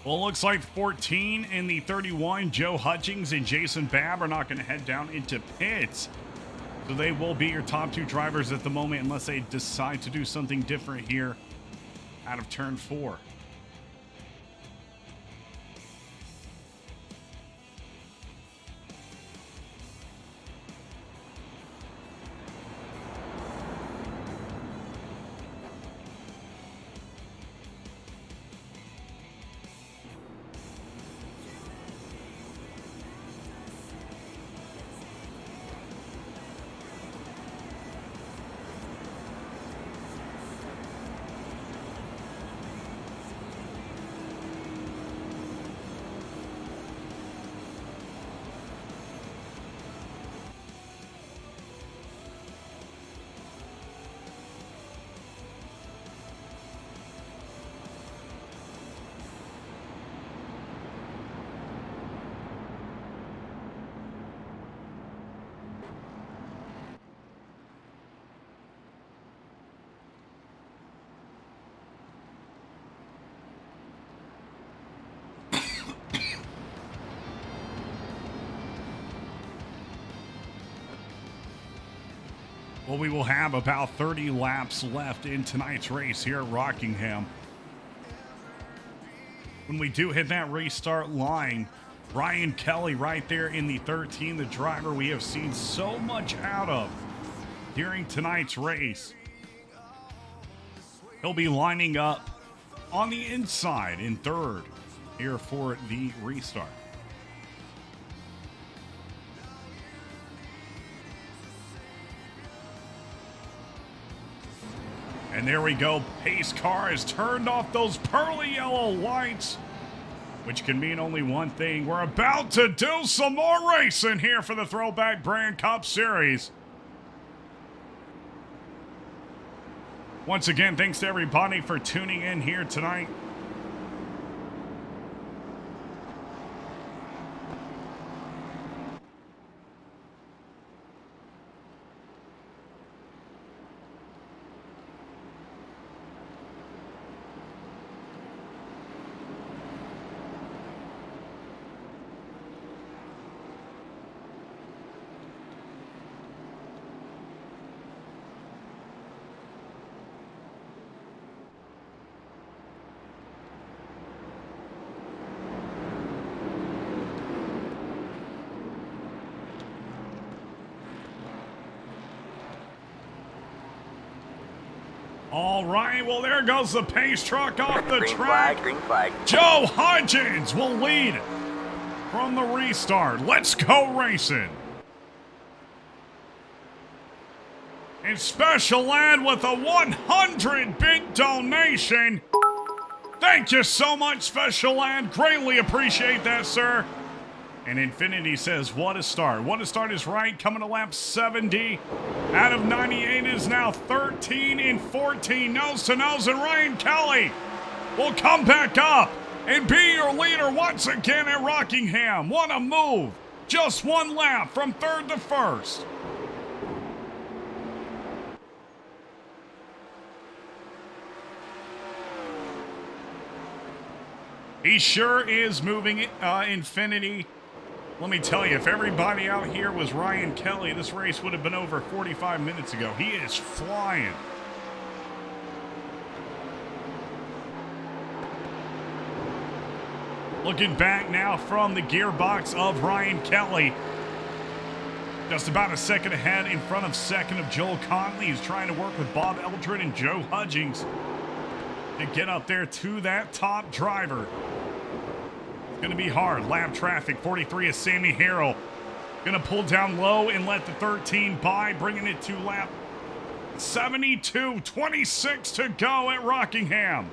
Well, it looks like 14 and the 31, Joe Hutchings and Jason Babb are not going to head down into pits. So they will be your top two drivers at the moment unless they decide to do something different here out of turn 4. Well, we will have about 30 laps left in tonight's race here at Rockingham. When we do hit that restart line, Ryan Kelly right there in the 13, the driver we have seen so much out of during tonight's race. He'll be lining up on the inside in third here for the restart. And there we go. Pace car has turned off those pearly yellow lights, which can mean only one thing. We're about to do some more racing here for the Throwback Brand Cup Series. Once again, thanks to everybody for tuning in here tonight. All right, well, there goes the pace truck off the Green track. flag, green flag. Joe Hudgens will lead from the restart. Let's go racing. And Special Ed with a 100-bit donation. Thank you so much, Special Ed. Greatly appreciate that, sir. And Infinity says, what a start. What a start is right. Coming to lap 70. Out of 98 is now 13 and 14. Nose to nose. And Ryan Kelly will come back up and be your leader once again at Rockingham. What a move. Just one lap from third to first. He sure is moving Infinity. Let me tell you, if everybody out here was Ryan Kelly, this race would have been over 45 minutes ago. He is flying. Looking back now from the gearbox of Ryan Kelly. Just about a second ahead in front of second of Joel Conley. He's trying to work with Bob Eldred and Joe Hudgens to get up there to that top driver. Gonna be hard. Lap traffic. 43 is Sammy Harrell. Gonna pull down low and let the 13 by, bringing it to lap 72. 26 to go at Rockingham.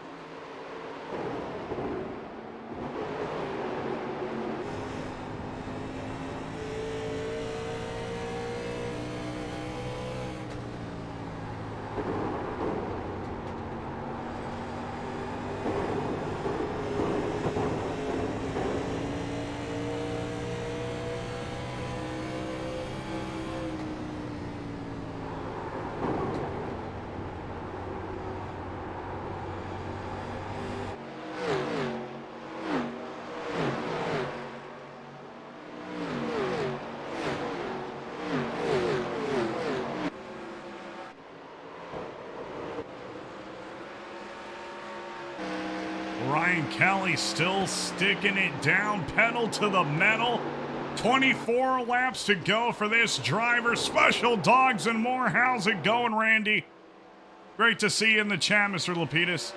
Ryan Kelly still sticking it down, pedal to the metal. 24 laps to go for this driver. Special dogs and more. How's it going, Randy? Great to see you in the chat, Mr. Lapidus.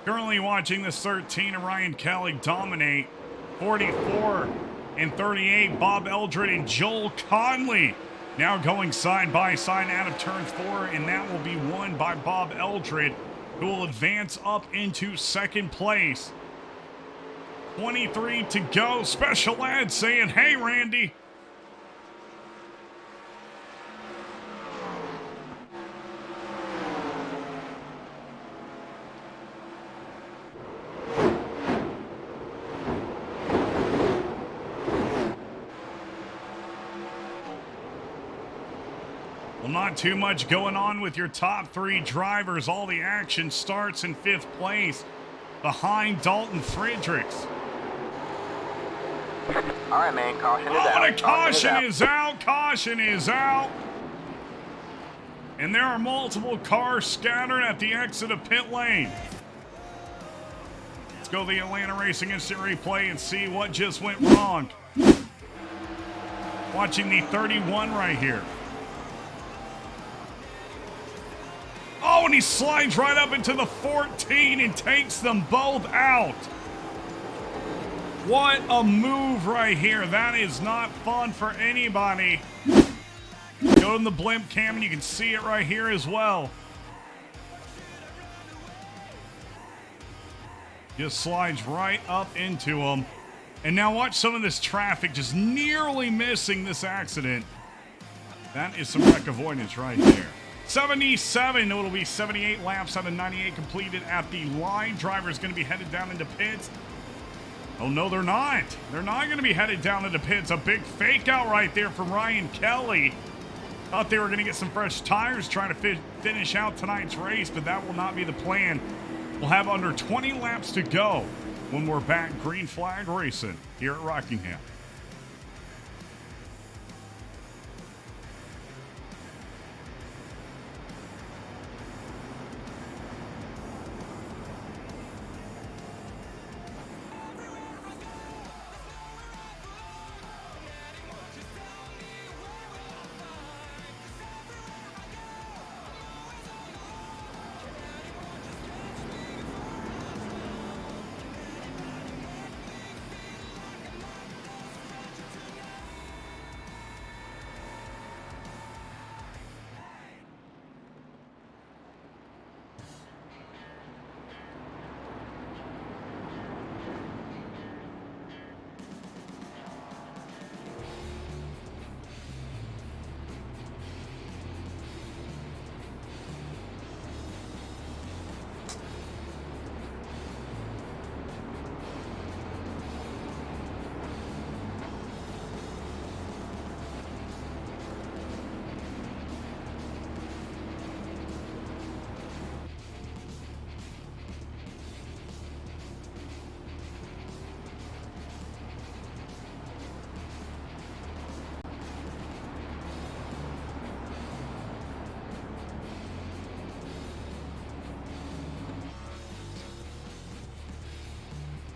Currently watching this 13 of Ryan Kelly dominate. 44 and 38, Bob Eldred and Joel Conley. Now going side by side out of turn 4, and that will be won by Bob Eldred, who will advance up into second place. 23 to go. Special Ed saying, hey, Randy. Well, not too much going on with your top 3 drivers. All the action starts in 5th place behind Dalton Fredericks. All right, man. Caution is Oh, out. and a caution is out. Caution is out. And there are multiple cars scattered at the exit of pit lane. Let's go to the Atlanta Racing Instant Replay and see what just went wrong. Watching the 31 right here. Oh, and he slides right up into the 14 and takes them both out. What a move right here. That is not fun for anybody. Go to the blimp cam and you can see it right here as well. Just slides right up into him. And now watch some of this traffic just nearly missing this accident. That is some wreck avoidance right there. 77, it'll be 78 laps out of 98 completed at the line. Driver's going to be headed down into pits. Oh, no, they're not. They're not going to be headed down into pits. A big fake out right there from Ryan Kelly. Thought they were going to get some fresh tires trying to finish out tonight's race, but that will not be the plan. We'll have under 20 laps to go when we're back green flag racing here at Rockingham.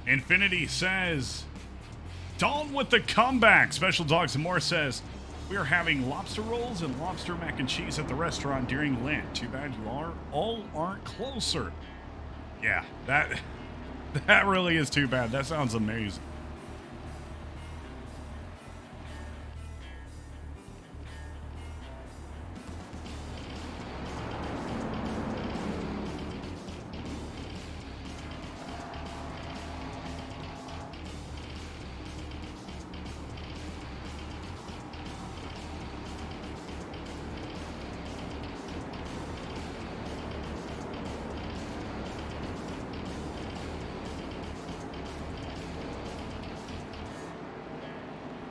Infinity says, Dalton with the comeback. Special Dogs and More says, we are having lobster rolls and lobster mac and cheese at the restaurant during Lent. Too bad you all aren't closer. Yeah, that really is too bad. That sounds amazing.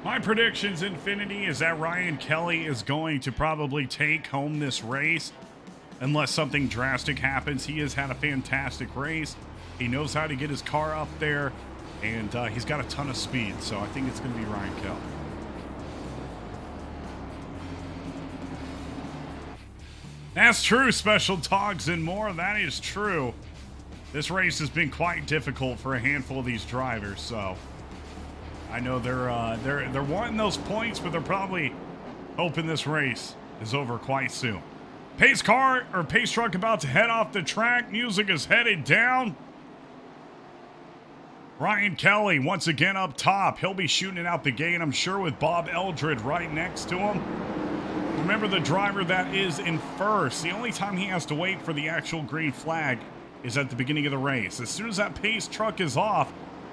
My predictions, Infinity, is that Ryan Kelly is going to probably take home this race unless something drastic happens. He has had a fantastic race. He knows how to get his car up there, and he's got a ton of speed, so I think it's going to be Ryan Kelly. That's true, Special Dogs and More. That is true. This race has been quite difficult for a handful of these drivers, so I know they're wanting those points, but they're probably hoping this race is over quite soon. Pace truck about to head off the track. Music is headed down. Ryan Kelly once again up top. He'll be shooting it out the gate, I'm sure, with Bob Eldred right next to him. Remember, the driver that is in first, the only time he has to wait for the actual green flag is at the beginning of the race. As soon as that pace truck is off,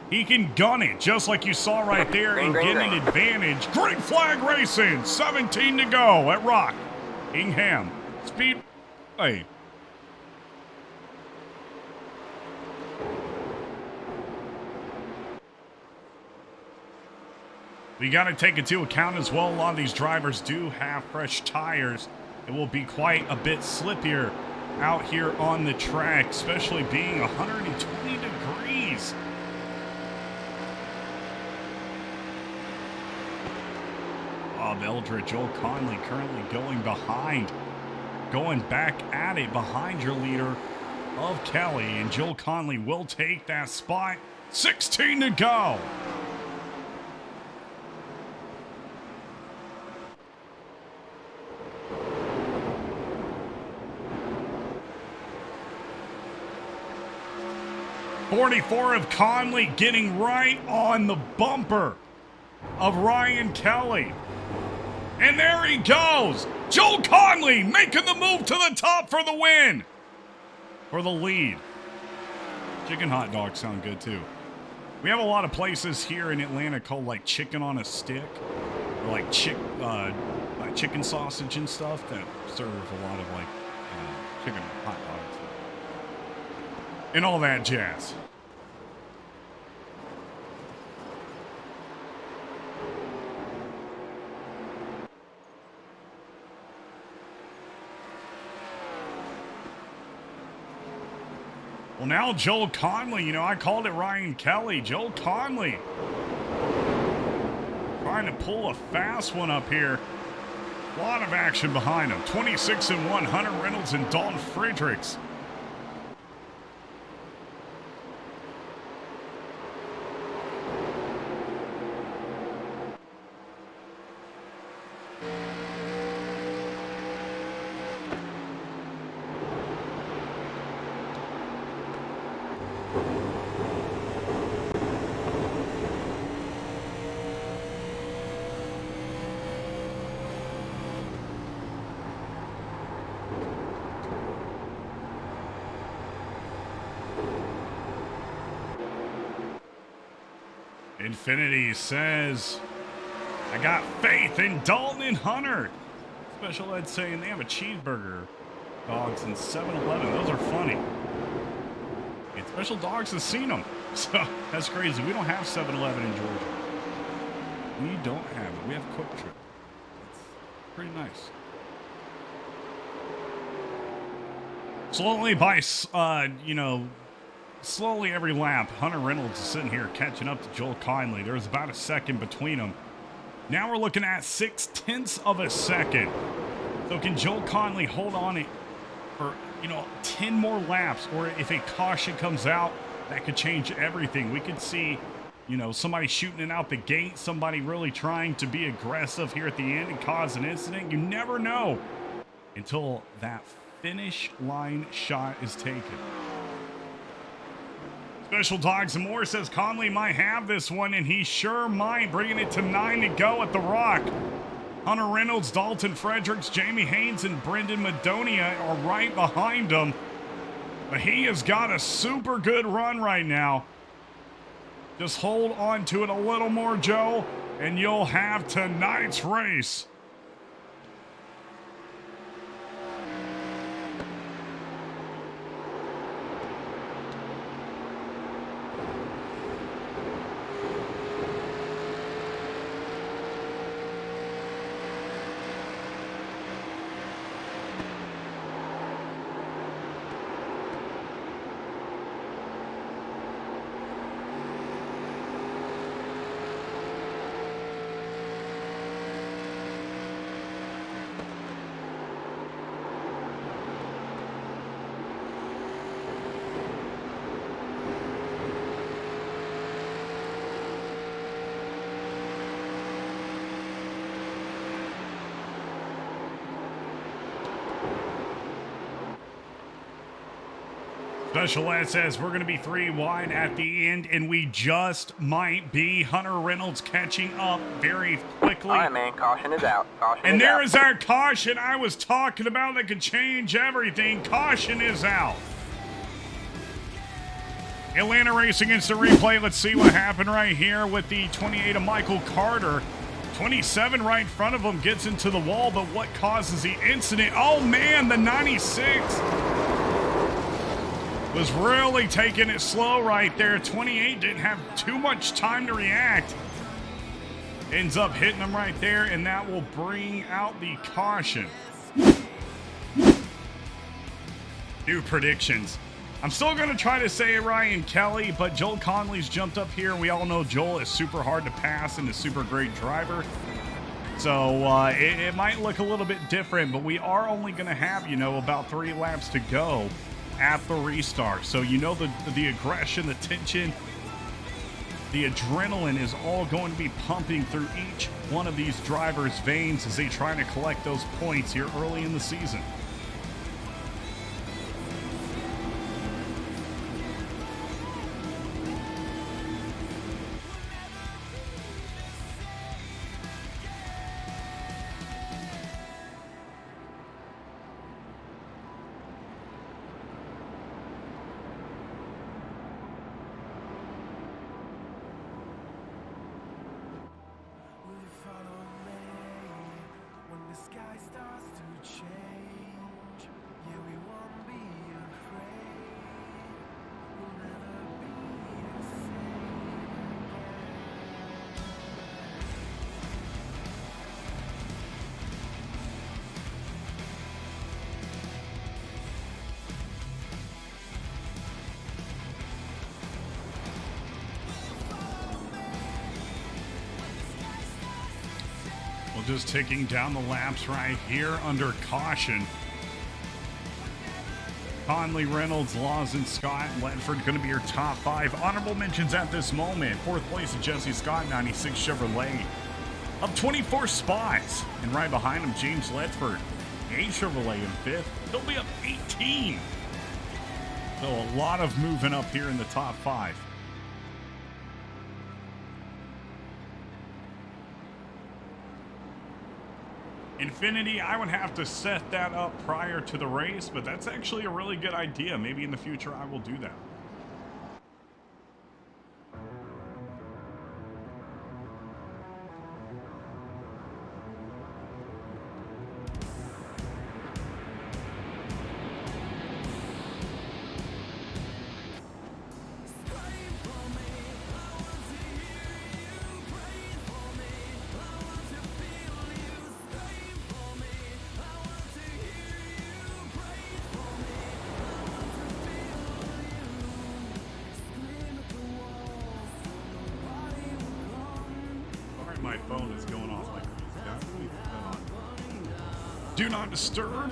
he can gun it, just like you saw right there, and get an advantage. Green flag racing, 17 to go at Rockingham Speedway. We got to take into account as well, a lot of these drivers do have fresh tires. It will be quite a bit slippier out here on the track, especially being 120 degrees. Bob Eldred, Joel Conley currently going back at it behind your leader of Kelly, and Joel Conley will take that spot. 16 to go. .44 of Conley getting right on the bumper of Ryan Kelly. And there he goes. Joel Conley making the move to the top for the win. For the lead. Chicken hot dogs sound good too. We have a lot of places here in Atlanta called like chicken on a stick. Or like chicken sausage and stuff that serve a lot of like chicken hot dogs. And all that jazz. Well, now Joel Conley, I called it Ryan Kelly. Joel Conley trying to pull a fast one up here. A lot of action behind him. 26-1, Hunter Reynolds and Dalton Friedrichs. Infinity says, I got faith in Dalton and Hunter. Special Ed saying they have a cheeseburger dogs in 7-Eleven. Those are funny. And Special Dogs has seen them. So that's crazy. We don't have 7-Eleven in Georgia. We don't have it. We have Quick Trip. It's pretty nice. Slowly every lap, Hunter Reynolds is sitting here catching up to Joel Conley. There's about a second between them. Now we're looking at 0.6 of a second. So can Joel Conley hold on it for, 10 more laps? Or if a caution comes out, that could change everything. We could see, you know, somebody shooting it out the gate, somebody really trying to be aggressive here at the end and cause an incident. You never know until that finish line shot is taken. Special Dogs and More says Conley might have this one, and he sure might, bringing it to 9 to go at the Rock. Hunter Reynolds, Dalton Fredericks, Jamie Haynes, and Brendan Madonia are right behind him. But he has got a super good run right now. Just hold on to it a little more, Joe, and you'll have tonight's race. Special Ed says we're going to be 3 wide at the end, and we just might be. Hunter Reynolds catching up very quickly. All right, man. Caution is out. Caution And is there out. is that caution I was talking about that could change everything. Caution is out. Atlanta Racing Instant Replay. Let's see what happened right here with the 28 of Michael Carter. 27 right in front of him gets into the wall, but what causes the incident? Oh, man, the 96 was really taking it slow right there. 28 didn't have too much time to react. Ends up hitting him right there, and that will bring out the caution. New predictions. I'm still going to try to say Ryan Kelly, but Joel Conley's jumped up here. We all know Joel is super hard to pass and a super great driver. So it might look a little bit different, but we are only going to have, you know, about 3 laps to go at the restart. So you know the aggression, the tension, the adrenaline is all going to be pumping through each one of these drivers' veins as they try to collect those points here early in the season. Just ticking down the laps right here under caution. Conley, Reynolds, Lawson, Scott, Ledford going to be your top 5. Honorable mentions at this moment. 4th place, Jesse Scott, 96 Chevrolet. Up 24 spots. And right behind him, James Ledford, 8 Chevrolet in 5th. He'll be up 18. So a lot of moving up here in the top 5. Infinity, I would have to set that up prior to the race, but that's actually a really good idea. Maybe in the future I will do that. My phone is going off like crazy. Do not disturb.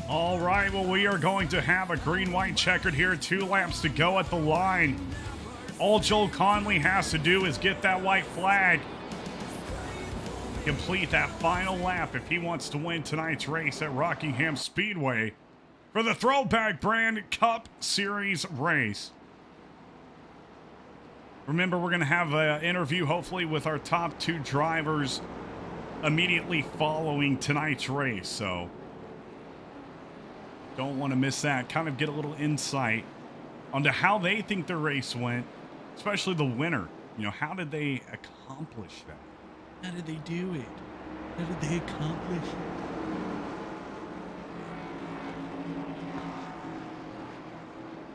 All right, well, we are going to have a green-white checkered here. 2 laps to go at the line. All Joel Conley has to do is get that white flag. Complete that final lap if he wants to win tonight's race at Rockingham Speedway for the Throwback Brand Cup Series race. Remember, we're going to have an interview, hopefully, with our top 2 drivers immediately following tonight's race. So don't want to miss that. Kind of get a little insight onto how they think the race went, especially the winner. You know, how did they accomplish that? How did they do it? How did they accomplish it?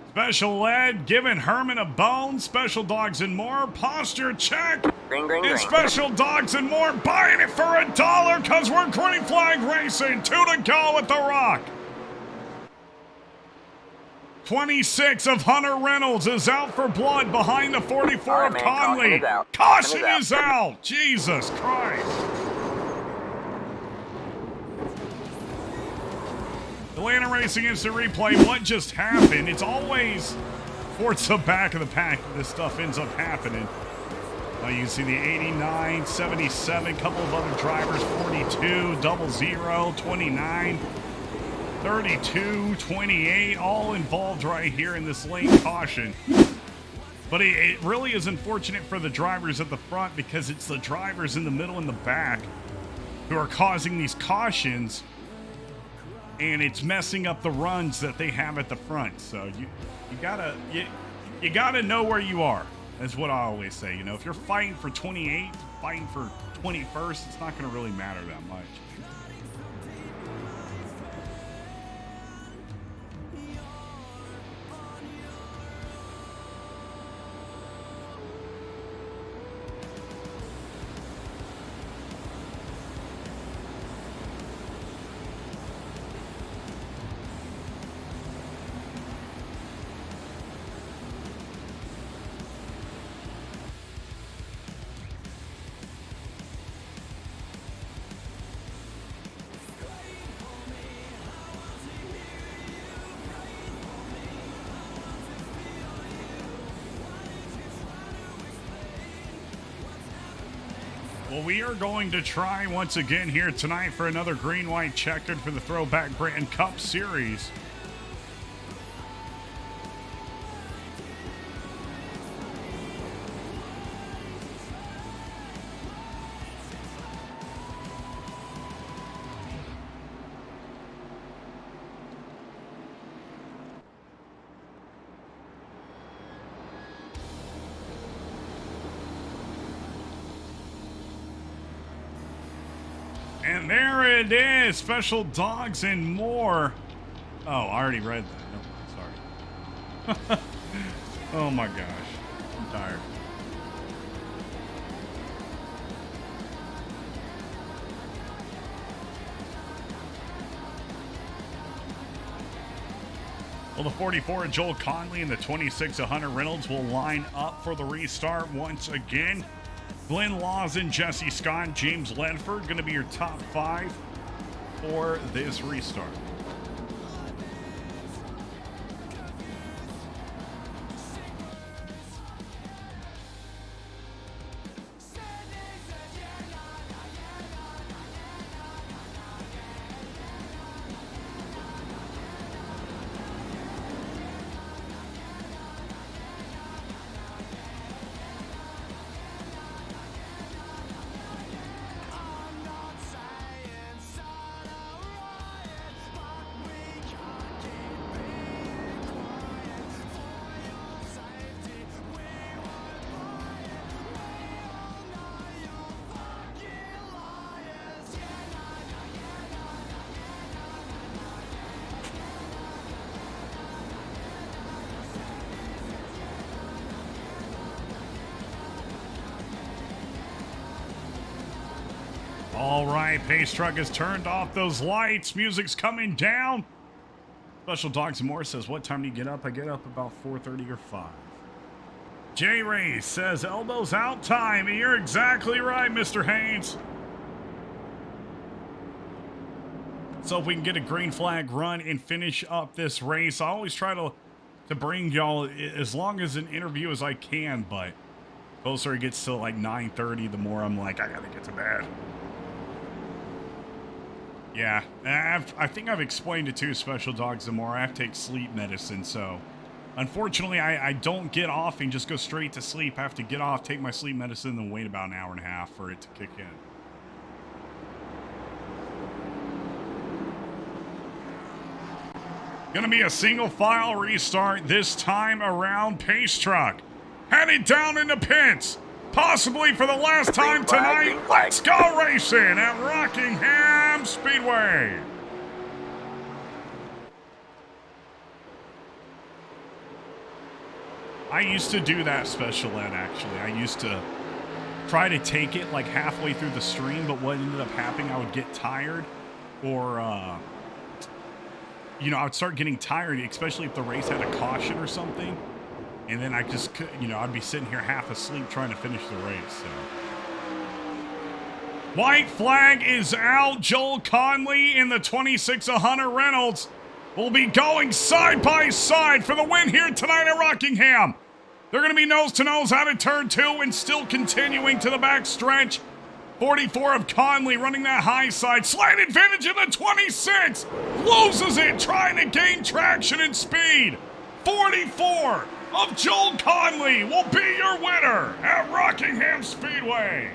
Special Ed giving Herman a bone. Special Dogs and More. Posture check. Green, green, And green. Special Dogs and More buying it for $1 because we're green flag racing. 2 to go at the Rock. 26 of Hunter Reynolds is out for blood behind the 44 All right, of man, Conley. caution is out. Caution Caution is out. Jesus Christ. Atlanta Racing Instant Replay. What just happened? It's always towards the back of the pack that this stuff ends up happening. You can see the 89, 77, couple of other drivers, 42, 00, 29. 32, 28, all involved right here in this lane caution. But it really is unfortunate for the drivers at the front because it's the drivers in the middle and the back who are causing these cautions, and it's messing up the runs that they have at the front. So you gotta know where you are. That's what I always say. You know, if you're fighting for 28th, fighting for 21st, it's not going to really matter that much. Well, we are going to try once again here tonight for another green-white checkered for the Throwback Brand Cup Series. And there it is, Special Dogs and More. Oh, I already read that. No, sorry. Oh my gosh, I'm tired. Well, the 44 of Joel Conley and the 26 of Hunter Reynolds will line up for the restart once again. Glenn Lawson, Jesse Scott, James Ledford going to be your top 5 for this restart. All right, Pace Truck has turned off those lights. Music's coming down. Special Dogs and More says, what time do you get up? I get up about 4:30 or 5. J Ray says, elbows out time. And you're exactly right, Mr. Haynes. So if we can get a green flag run and finish up this race, I always try to bring y'all as long as an interview as I can, but closer it gets to like 9:30, the more I'm like, I gotta get to bed. Yeah, I think I've explained it to Special Dogs the more. I have to take sleep medicine, so unfortunately I don't get off and just go straight to sleep. I have to get off, take my sleep medicine, then wait about an hour and a half for it to kick in. Gonna be a single file restart this time around. Pace truck headed down into pits, possibly for the last time tonight. Let's go racing at Rockingham Speedway. I used to do that, Special Ed, actually. I used to try to take it like halfway through the stream, but what ended up happening, I would get tired, or I would start getting tired, especially if the race had a caution or something. And then I just could, I'd be sitting here half asleep trying to finish the race. So. White flag is out. Joel Conley in the 26 of Hunter Reynolds will be going side by side for the win here tonight at Rockingham. They're going to be nose to nose out of turn 2 and still continuing to the back stretch. 44 of Conley running that high side. Slight advantage in the 26. Loses it trying to gain traction and speed. 44 of Joel Conley will be your winner at Rockingham Speedway.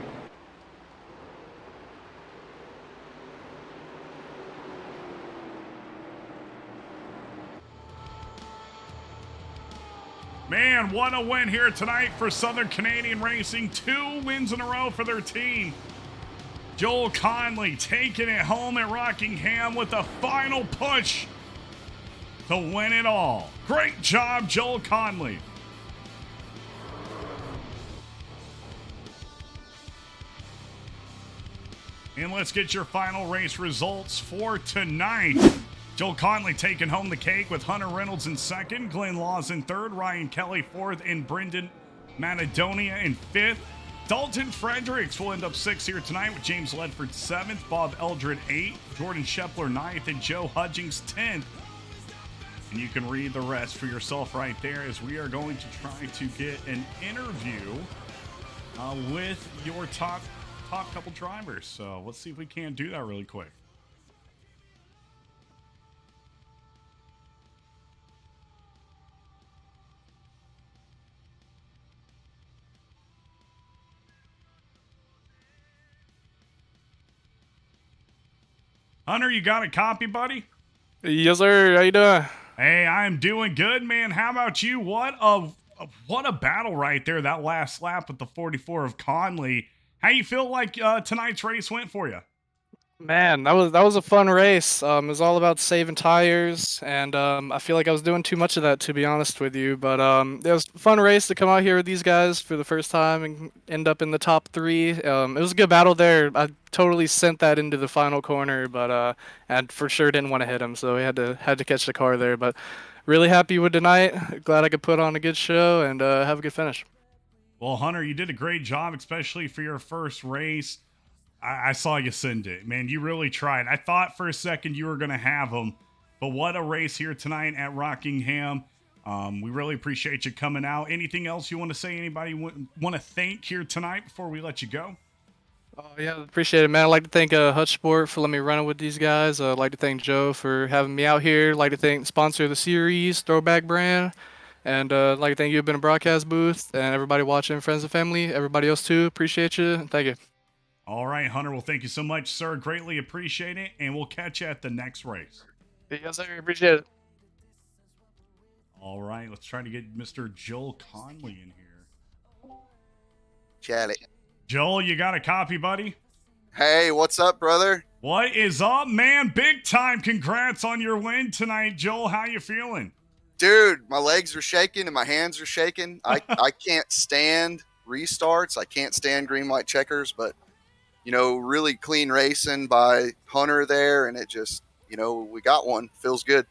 Man, what a win here tonight for Southern Canadian Racing. 2 wins in a row for their team. Joel Conley taking it home at Rockingham with a final push to win it all. Great job, Joel Conley. And let's get your final race results for tonight. Joel Conley taking home the cake with Hunter Reynolds in second, Glenn Laws in third, Ryan Kelly fourth, and Brendan Macedonia in fifth. Dalton Fredericks will end up sixth here tonight with James Ledford seventh, Bob Eldred eighth, Jordan Shepler ninth, and Joe Hudgings 10th. And you can read the rest for yourself right there, as we are going to try to get an interview with your top couple drivers. So let's see if we can do that really quick. Hunter, you got a copy, buddy? Yes, sir. How you doing? Hey, I'm doing good, man. How about you? What a battle right there, that last lap with the 44 of Conley. How you feel like tonight's race went for you? Man, that was a fun race. It was all about saving tires, and I feel like I was doing too much of that, to be honest with you. But it was a fun race to come out here with these guys for the first time and end up in the top 3. It was a good battle there. I totally sent that into the final corner, but and for sure didn't want to hit him, so we had to catch the car there. But really happy with tonight. Glad I could put on a good show and have a good finish. Well, Hunter, you did a great job, especially for your first race. I saw you send it. Man, you really tried. I thought for a second you were going to have them, but what a race here tonight at Rockingham. We really appreciate you coming out. Anything else you want to say? Anybody want to thank here tonight before we let you go? Oh, yeah, appreciate it, man. I'd like to thank Hutch Sport for letting me run it with these guys. I'd like to thank Joe for having me out here. I'd like to thank the sponsor of the series, Throwback brand. And I'd like to thank you for being a broadcast booth and everybody watching, friends and family, everybody else too. Appreciate you. Thank you. All right, Hunter. Well, thank you so much, sir. Greatly appreciate it. And we'll catch you at the next race. Yes, sir. Appreciate it. All right. Let's try to get Mr. Joel Conley in here. Chat it. Joel, you got a copy, buddy? Hey, what's up, brother? What is up, man? Big time. Congrats on your win tonight, Joel. How you feeling? Dude, my legs are shaking and my hands are shaking. I can't stand restarts. I can't stand green, white checkers, but really clean racing by Hunter there, and it just, we got one. Feels good.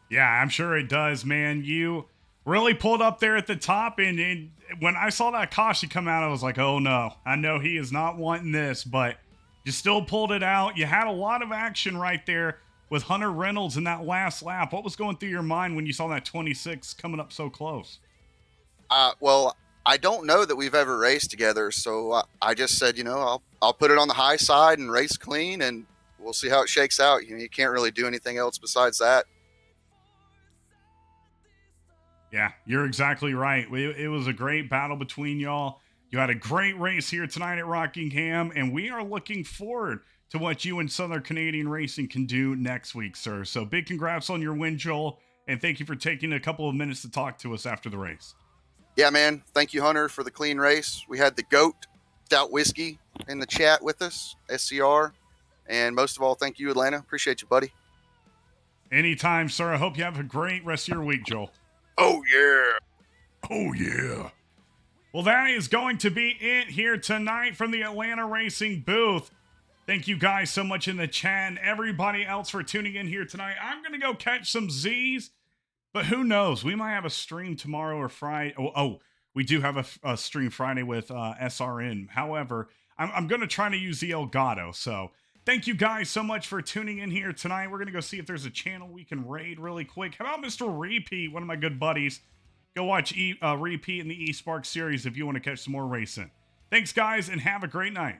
Yeah, I'm sure it does, man. You really pulled up there at the top, and when I saw that caution come out, I was like, oh no, I know he is not wanting this, but you still pulled it out. You had a lot of action right there with Hunter Reynolds in that last lap. What was going through your mind when you saw that 26 coming up so close? Well, I don't know that we've ever raced together, so I just said, I'll put it on the high side and race clean, and we'll see how it shakes out. You can't really do anything else besides that. Yeah, you're exactly right. It was a great battle between y'all. You had a great race here tonight at Rockingham, and we are looking forward to what you and Southern Canadian Racing can do next week, sir. So big congrats on your win, Joel, and thank you for taking a couple of minutes to talk to us after the race. Yeah, man. Thank you, Hunter, for the clean race. We had the GOAT Stout Whiskey in the chat with us, SCR. And most of all, thank you, Atlanta. Appreciate you, buddy. Anytime, sir. I hope you have a great rest of your week, Joel. Oh, yeah. Oh, yeah. Well, that is going to be it here tonight from the Atlanta Racing booth. Thank you guys so much in the chat and everybody else for tuning in here tonight. I'm going to go catch some Z's, but who knows? We might have a stream tomorrow or Friday. We do have a stream Friday with SRN. However, I'm going to try to use the Elgato. So thank you guys so much for tuning in here tonight. We're going to go see if there's a channel we can raid really quick. How about Mr. Repeat, one of my good buddies? Go watch Repeat in the eSpark series if you want to catch some more racing. Thanks, guys, and have a great night.